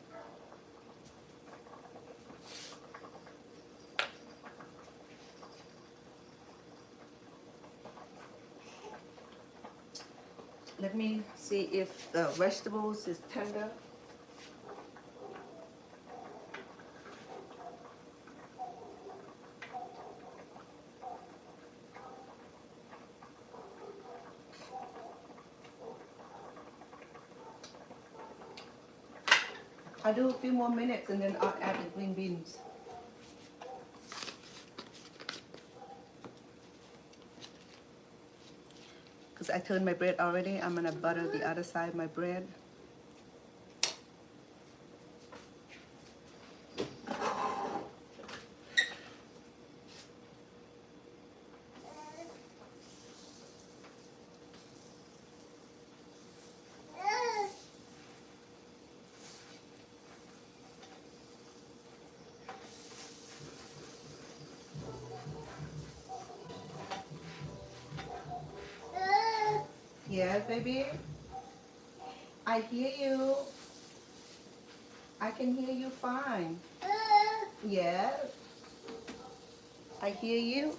Let me see if the vegetables is tender. I'll do a few more minutes and then I'll add the green beans. Because I turned my bread already, I'm gonna butter the other side of my bread. Yes, baby. I hear you. I can hear you fine. Yes. I hear you.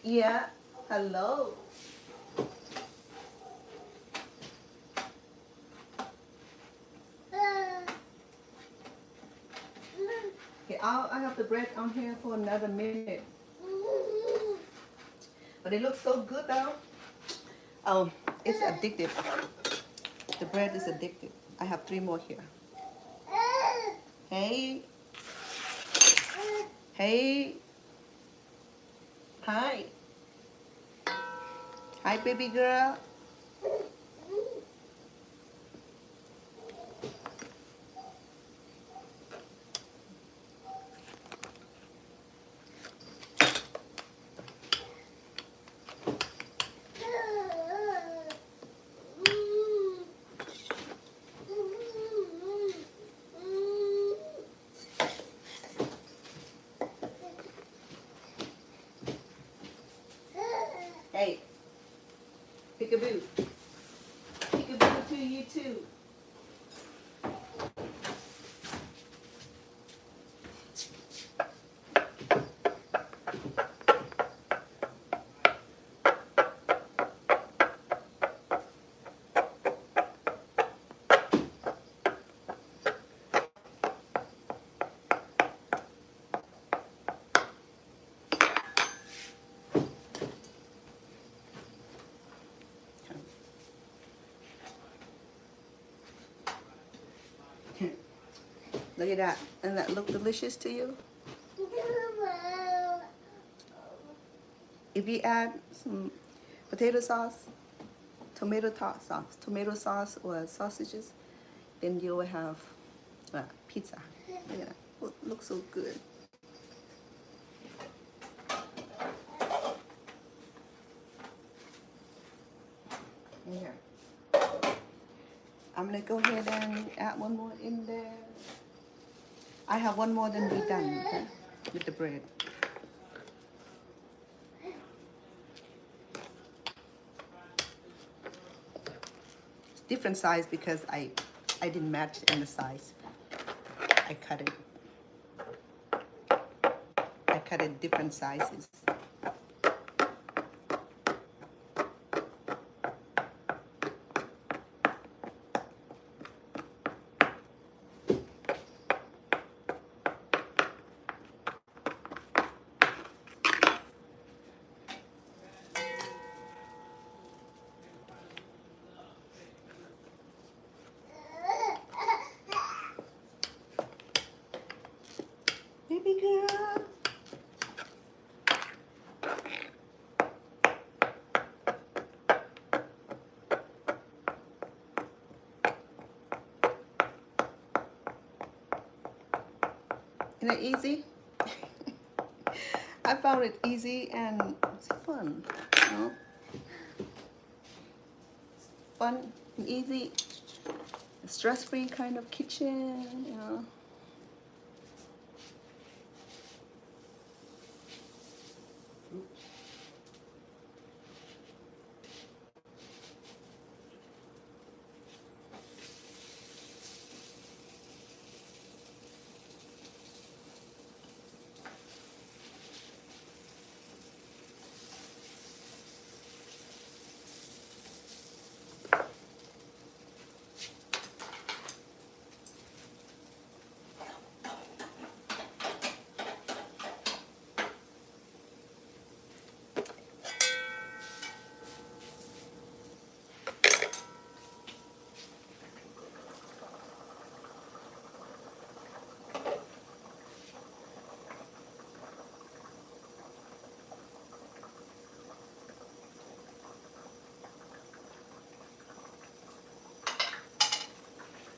Yeah. Hello. Okay, I have the bread on here for another minute. But it looks so good though. Oh, it's addictive. The bread is addictive. I have 3 more here. Hey. Hey. Hi. Hi, baby girl. Hey. Peekaboo. Peekaboo to you too. Look at that. Doesn't that look delicious to you? If you add some potato sauce, tomato sauce or sausages, then you will have pizza. Look at that. Looks so good. Here. I'm gonna go ahead and add one more in there. I have one more than we're done, okay, with the bread. It's different size because I didn't match in the size. I cut it different sizes. Baby girl. Isn't it easy? I found it easy and it's fun, you know? Fun and easy, stress-free kind of kitchen, you know?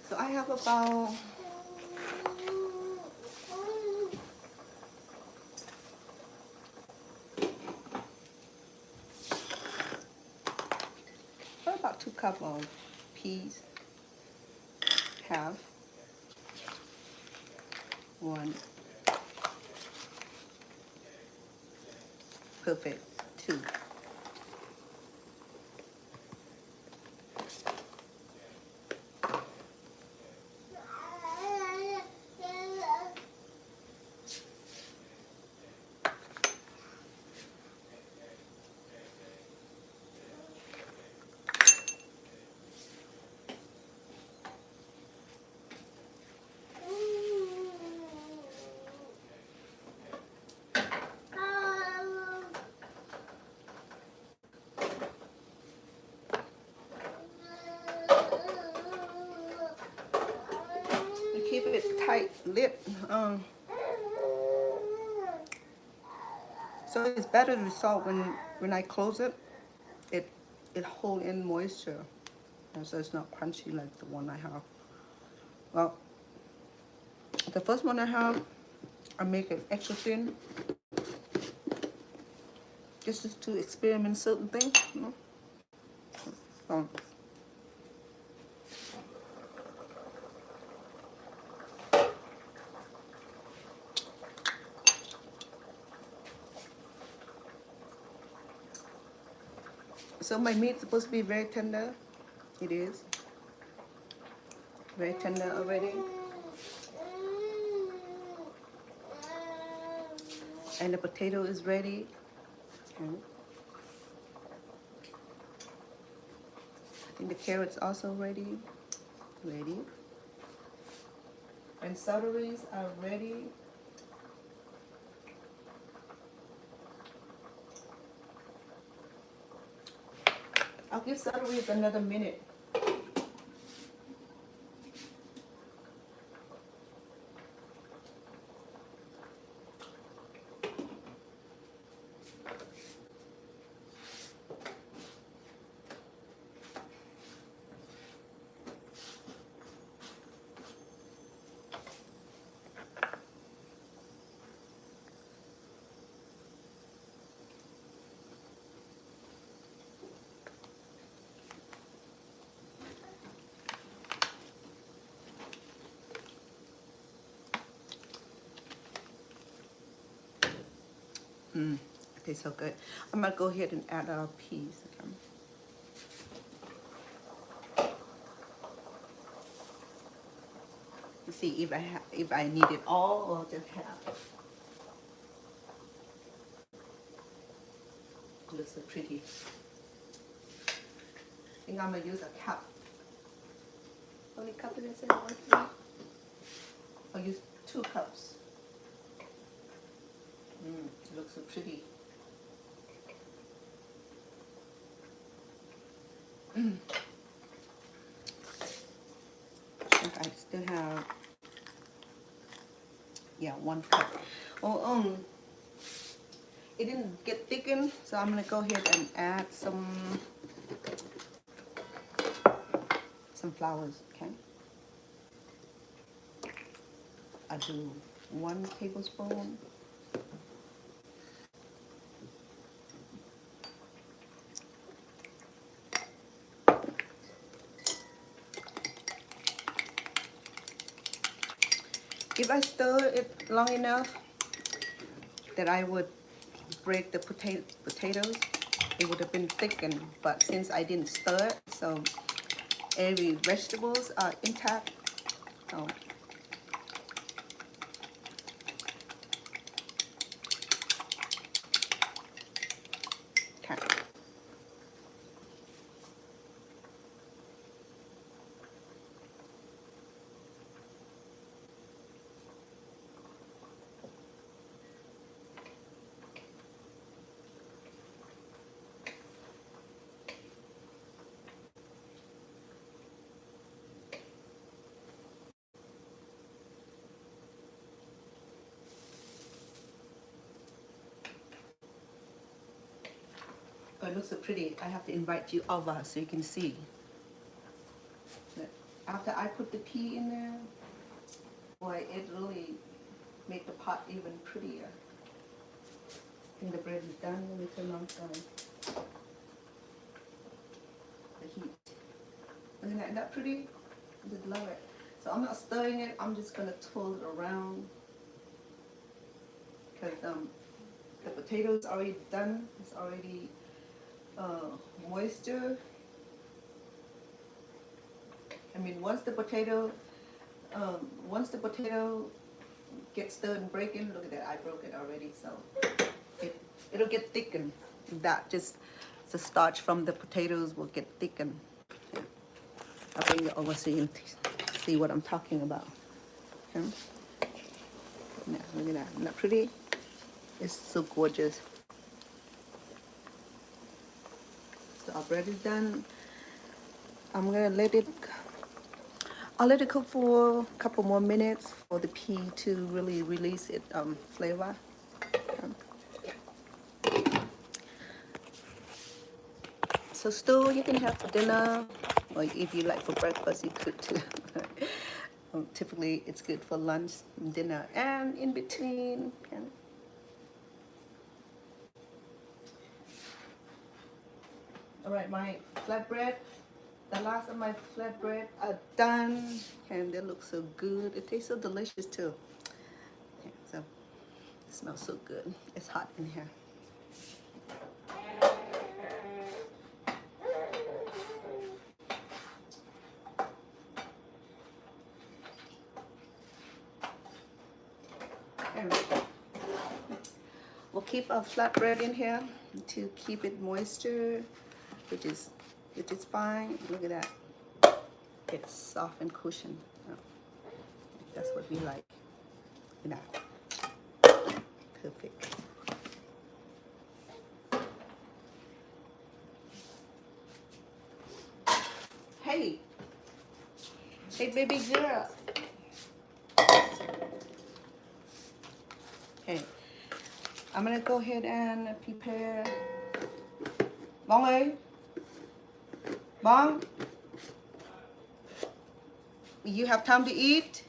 So I have about about 2 cups of peas, half, 1, perfect, 2. lid. So it's better result when I close it. It hold in moisture, and so it's not crunchy like the one I have. Well, the first one I have, I make it extra thin, just to experiment certain things, you know. So my meat's supposed to be very tender. It is very tender already. And the potato is ready. Okay. I think the carrots also ready. And celeries are ready. I'll give celeries another minute. It tastes so good. I'm gonna go ahead and add our peas. Let's see if I need it all or just half. It looks so pretty. I think I'm gonna use a cup. How many cups did I say? 1, 2. I'll use 2 cups. It looks so pretty. I still have, 1 cup. Oh, it didn't get thickened, so I'm gonna go ahead and add some flowers. Okay. I do 1 tablespoon. If I stir it long enough that I would break the potatoes, it would have been thickened. But since I didn't stir it, so every vegetables are intact. So okay. Oh, it looks so pretty. I have to invite you over so you can see. After I put the pea in there, boy, it really made the pot even prettier. I think the bread is done. Let me turn on the heat. Isn't that pretty? I just love it. So I'm not stirring it. I'm just gonna twirl it around because the potatoes already done. It's already moisture. I mean, once the potato gets stirred and breaking, look at that, I broke it already, so it'll get thickened. That just the starch from the potatoes will get thickened. Yeah. I'll bring it over so you can see what I'm talking about. Okay. Now, look at that, isn't that pretty? It's so gorgeous. So our bread is done. I'm gonna let it I'll let it cook for a couple more minutes for the pea to really release its flavor. So stew you can have for dinner, or if you like for breakfast, you could too. Typically, it's good for lunch, dinner, and in between. All right, my flatbread. The last of my flatbread are done, and they look so good. It tastes so delicious too. Okay, so it smells so good. It's hot in here. And we'll keep our flatbread in here to keep it moisture, which is fine. Look at that. It's soft and cushioned. Oh, that's what we like. Look at that. Perfect. Hey, baby girl. Okay, I'm gonna go ahead and prepare. Bong ơi, Bong, you have time to eat?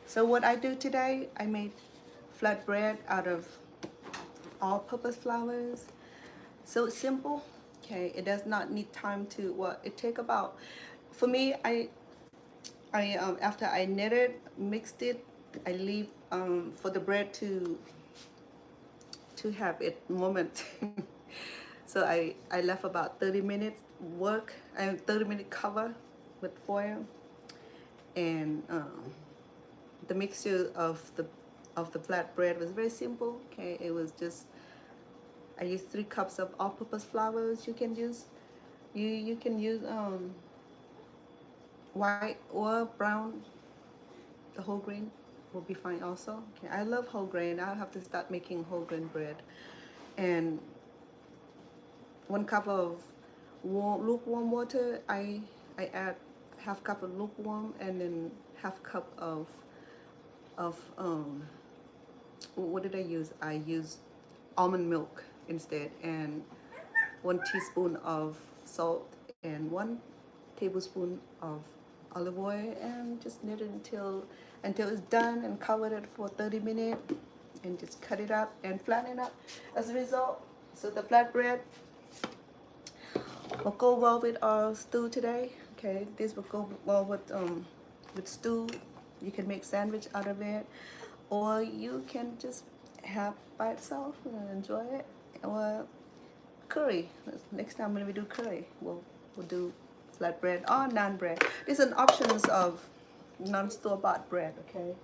So what I do today, I made flatbread out of all-purpose flours. So it's simple. Okay, it does not need time to. Well, it take about. For me, I after I knit it, mixed it, I leave for the bread to have its moment. So I left about 30 minutes work and 30-minute cover with foil, and the mixture of the flatbread was very simple. Okay, it was just I used 3 cups of all-purpose flours. You can use you can use white or brown. The whole grain will be fine also. Okay, I love whole grain. I'll have to start making whole grain bread. And 1 cup of lukewarm water. I add half cup of lukewarm, and then half cup of what did I use? I used almond milk instead, and 1 teaspoon of salt and 1 tablespoon of olive oil, and just knit it until it's done, and cover it for 30 minutes, and just cut it up and flatten it up as a result. So the flatbread will go well with our stew today. Okay, this will go well with stew. You can make sandwich out of it, or you can just have by itself and enjoy it, or curry. Next time when we do curry, we'll do flatbread or naan bread. These are options of non-store-bought bread. Okay,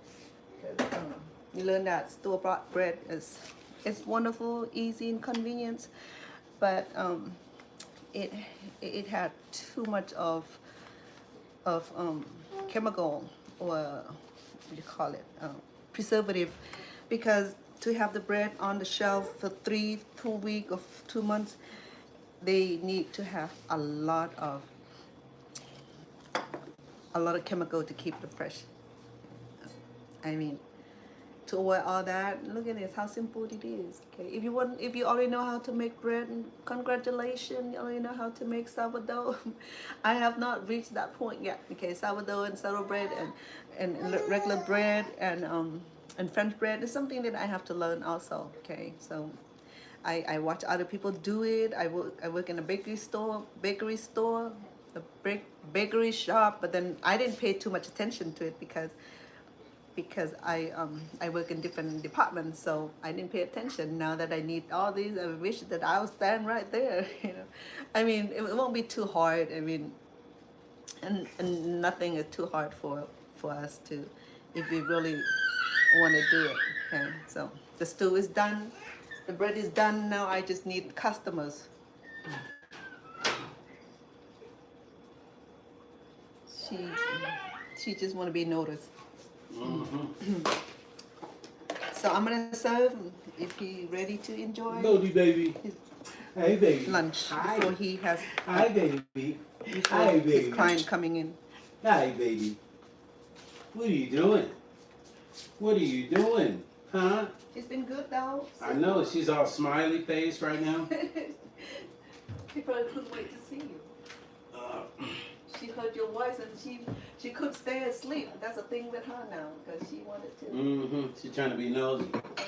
because you learn that store-bought bread is wonderful, easy, and convenient, but it had too much of chemical, or what do you call it, preservative, because to have the bread on the shelf for 2 weeks or 2 months, they need to have a lot of chemical to keep it fresh. I mean, to avoid all that, look at this, how simple it is. Okay, if you already know how to make bread, congratulations, you already know how to make sourdough. I have not reached that point yet. Okay, sourdough and sourdough bread and regular bread and French bread is something that I have to learn also. Okay, so I watch other people do it. I work in a bakery store, a bakery shop, but then I didn't pay too much attention to it because I work in different departments, so I didn't pay attention. Now that I need all these, I wish that I was standing right there. You know, I mean, it won't be too hard. I mean, and nothing is too hard for us to, if we really want to do it. Okay, so the stew is done, the bread is done. Now I just need customers. Cheese. She just want to be noticed. So I'm gonna serve if he ready to enjoy. Lodi, baby. Hey, baby. Lunch before he has. Hi, baby. Before Hi, his baby. client coming in. Hi, baby. What are you doing? What are you doing? Huh? She's been good though. I know, she's all smiley face right now. She probably couldn't wait to see you. She heard your voice and she couldn't stay asleep. That's a thing with her now because she wanted to. She's trying to be nosy.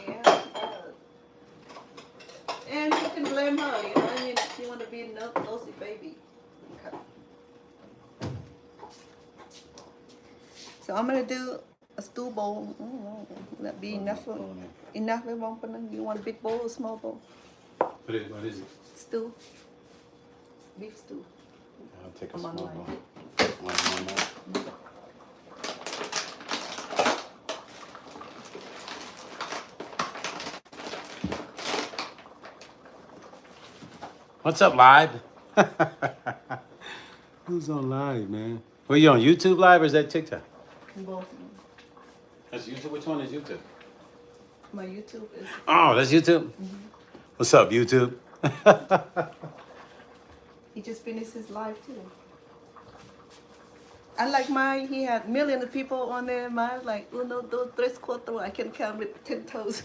Yeah, she does. And you can blame her, you know. I mean, she want to be a nosy baby. Okay. So I'm gonna do a stew bowl. Will that be enough for enough? You want a big bowl or small bowl? What is it? Stew. Beef stew. I'll take a I'm small online. bowl. What's up, live? Who's on live, man? Well, you on YouTube live or is that TikTok? Both. That's YouTube. Which one is YouTube? My YouTube is. Oh, that's YouTube. What's up, YouTube? He just finished his live too. Unlike mine, he had millions of people on there. Mine like uno, dos, tres, cuatro. I can count with 10 toes,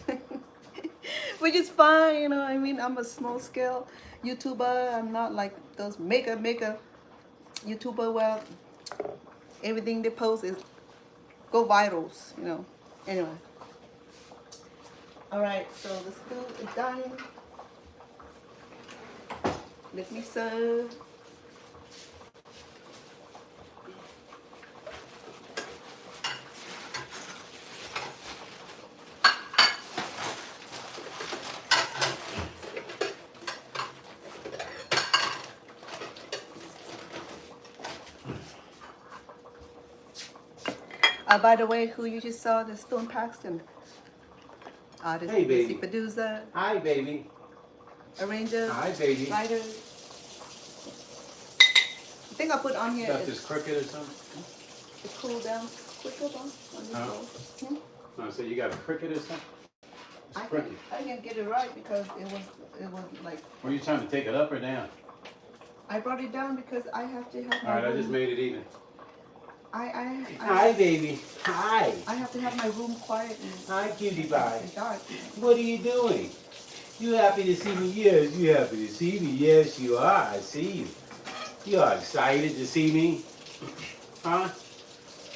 which is fine. You know, I mean, I'm a small scale YouTuber. I'm not like those mega YouTuber. Well, everything they post is go virals. You know. Anyway. All right. So the stew is done. Let me serve. By the way, who you just saw, the Stone Paxton. Artist, Hey, baby. music producer, Hi, baby. arranger, Hi, baby. writer. I think I put on here Got is this crooked or something? to cool down quicker on this Huh? bowl. No, so you got a cricket or something? It's I crooked. didn't get it right because it was like Were you trying to take it up or down? I brought it down because I have to have All my right, I room. just made it even. I baby. Hi. I have to have my room quiet Hi, cutie pie. and dark. What are you doing? You happy to see me? Yes, you happy to see me? Yes, you are. I see you. You are excited to see me? Huh?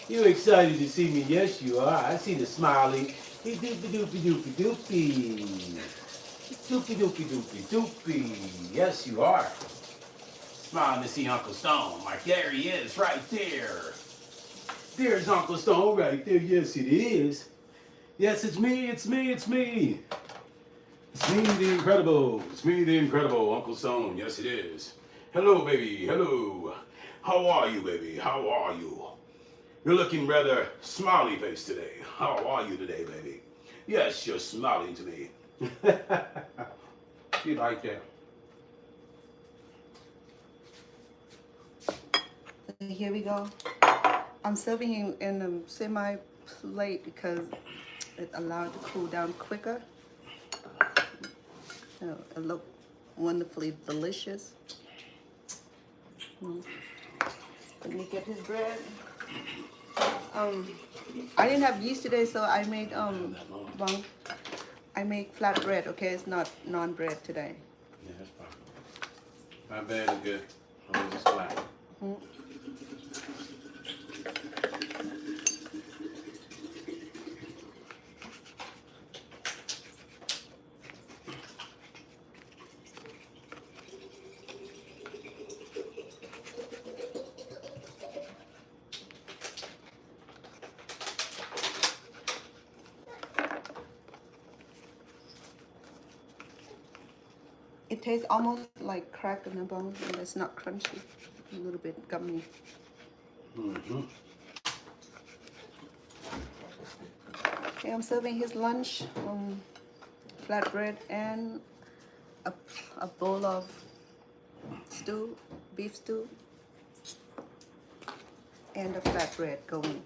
You excited to see me? Yes, you are. I see the smiley. Hey, doopy doopy doopy doopy. Doopy doopy doopy doopy. Yes, you are. Smiling to see Uncle Stone. Like, there he is, right there. There's Uncle Stone right there. Yes, it is. Yes, it's me, it's me, it's me. It's me, the incredible. It's me, the incredible Uncle Stone. Yes, it is. Hello, baby. Hello. How are you, baby? How are you? You're looking rather smiley face today. How are you today, baby? Yes, you're smiling to me. You like that? Here we go. I'm serving him in a semi plate because it allowed it to cool down quicker. It looked wonderfully delicious. Let me get his bread. I didn't have yeast today, so I made I make flat bread. Okay, it's not non-bread today. Yeah, that's fine. My bad is good. I'm just flat. It tastes almost like crack in the bone, and it's not crunchy. A little bit gummy. Okay, I'm serving his lunch, flatbread and a bowl of stew, beef stew. and the flatbread going.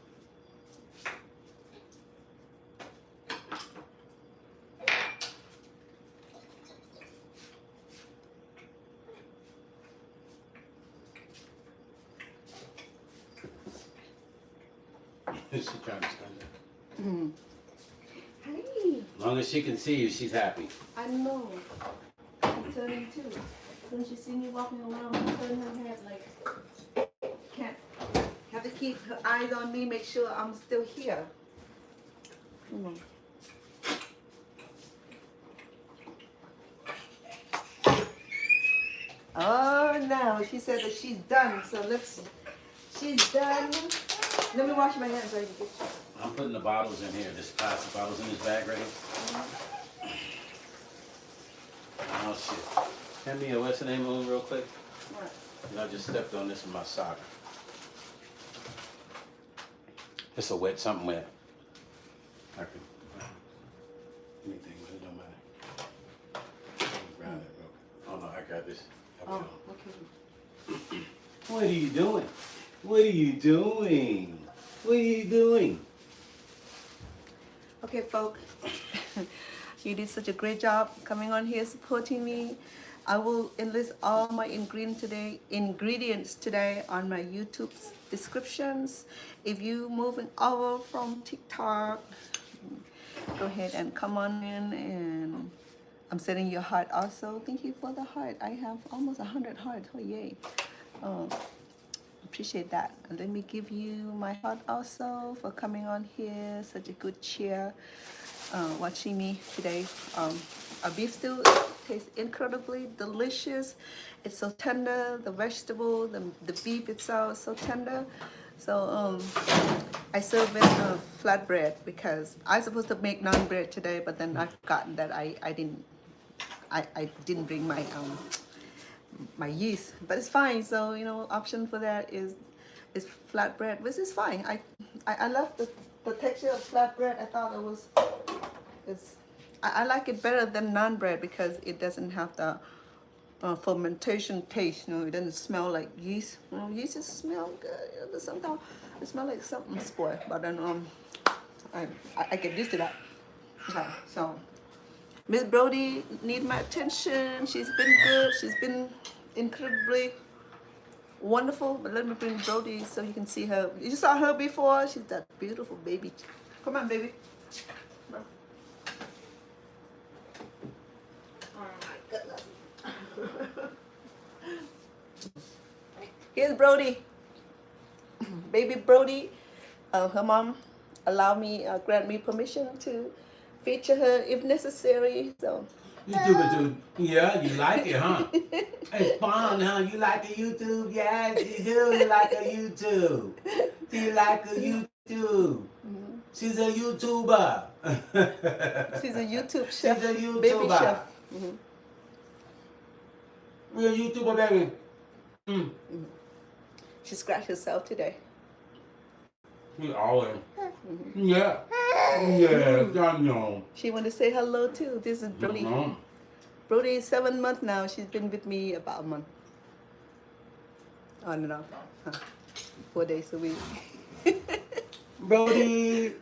She's trying to stand there. Mm. Hey, As long as she can see you, she's happy. I know. I'm turning too. When she see me walking around, she turn her head like can't. Have to keep her eyes on me, make sure I'm still here. Mm. Oh no, she said that she's done. So let's. She's done. Let me wash my hands so I can get you. I'm putting the bottles in here, this plastic bottles in this bag right here. Oh shit. Hand me a what's the name of it real quick? What? And I just stepped on this with my sock. It's a wet, something wet. I can, anything, but it don't matter. Grab it, bro. Oh no, I got this. Oh, okay. What are you doing? What are you doing? What are you doing? Okay, folks. You did such a great job coming on here supporting me. I will enlist all my ingredients today on my YouTube descriptions. If you moving over from TikTok, go ahead and come on in, and I'm sending you a heart also. Thank you for the heart. I have almost 100 hearts. Oh yay. Appreciate that. And let me give you my heart also for coming on here. Such a good cheer watching me today. Our beef stew tastes incredibly delicious. It's so tender. The vegetable, the beef itself is so tender. So I serve it flatbread because I was supposed to make naan bread today, but then I forgotten that I didn't bring my yeast, but it's fine. So option for that is flatbread, which is fine. I love the texture of flatbread. I thought I like it better than naan bread because it doesn't have the fermentation taste. It doesn't smell like yeast. Yeast just smell good. But sometimes it smells like something spoiled. But then I get used to that. Okay, so Miss Brody need my attention. She's been good. She's been incredibly wonderful. But let me bring Brody so you can see her. You saw her before. She's that beautiful baby. Come on, baby. Come on. Oh my goodness. Here's Brody. Baby Brody. Her mom grant me permission to feature her if necessary. So YouTube, yeah, you like it, huh? It's fun, huh? You like the YouTube? Yes, you do. You like a YouTube. You like a YouTube. She's a YouTuber. she's a YouTube chef. She's a YouTuber. Baby chef. We're a YouTuber, baby. She scratched herself today. We always. Yeah. Yeah, I know. She wanted to say hello too. This is Brody. Brody is 7 months now. She's been with me about a month. On and off. 4 days a week. Brody.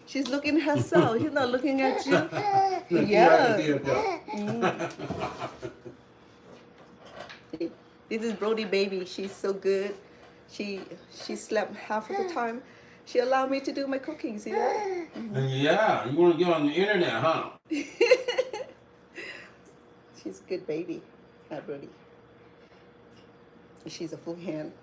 She's looking at herself. She's not looking at you. Yeah. This is Brody baby. She's so good. She slept half of the time. She allowed me to do my cooking. See that? Yeah, you want to get on the internet, huh? She's a good baby, not Brody. She's a full hand.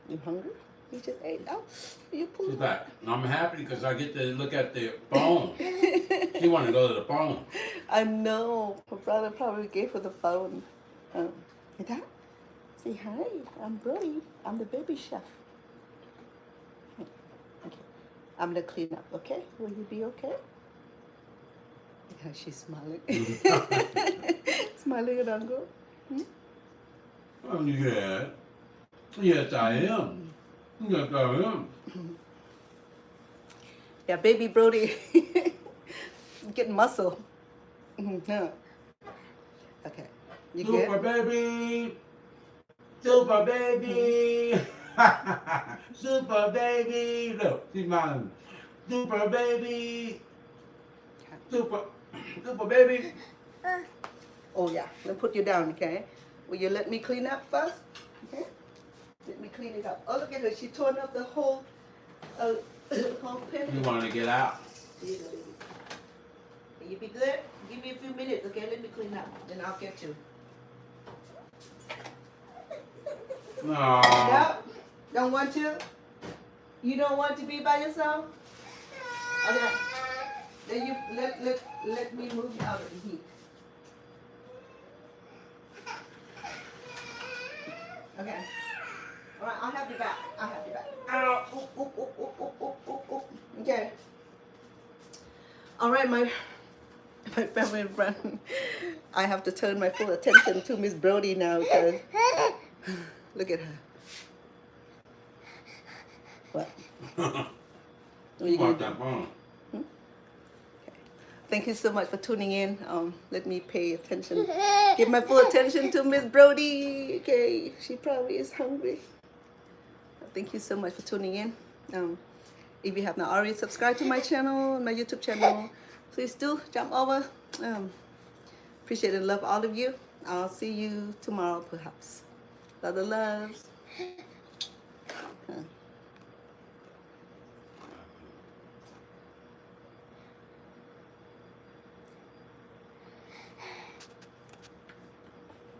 You hungry? You just ate. Oh, you pulled. She's like, I'm happy because I get to look at the phone. She want to go to the phone. I know. Her brother probably gave her the phone. Dad, say hi. I'm Brody. I'm the baby chef. Okay. I'm gonna clean up. Okay? Will you be okay? Yeah, she's smiling. Smiling at Uncle. Yeah. Yes, I am. Yes, I am. Yeah, baby Brody. Getting muscle. Okay. You Super good? baby. Super baby. Super baby. Look, she's smiling. Super baby. Super, super baby. Oh yeah, let me put you down, okay? Will you let me clean up first? Okay? Let me clean it up. Oh, look at her. She torn up the whole, whole pen. You want to get out? Will you be good? Give me a few minutes, okay? Let me clean up. Then I'll get you. No. Yep. Don't want to? You don't want to be by yourself? Okay. Then you let me move you out of the heat. Okay. All right, I'll have you back. I'll have you back. Ow. Oop, oop, oop, oop, oop, oop, oop, oop. Okay. All right, my family and friend. I have to turn my full attention to Miss Brody now because look at her. What? What are you gonna Want do? that phone? Thank you so much for tuning in. Let me pay attention. Give my full attention to Miss Brody. Okay, she probably is hungry. Thank you so much for tuning in. If you have not already subscribed to my channel, my YouTube channel, please do jump over. Appreciate and love all of you. I'll see you tomorrow, perhaps. Love the loves.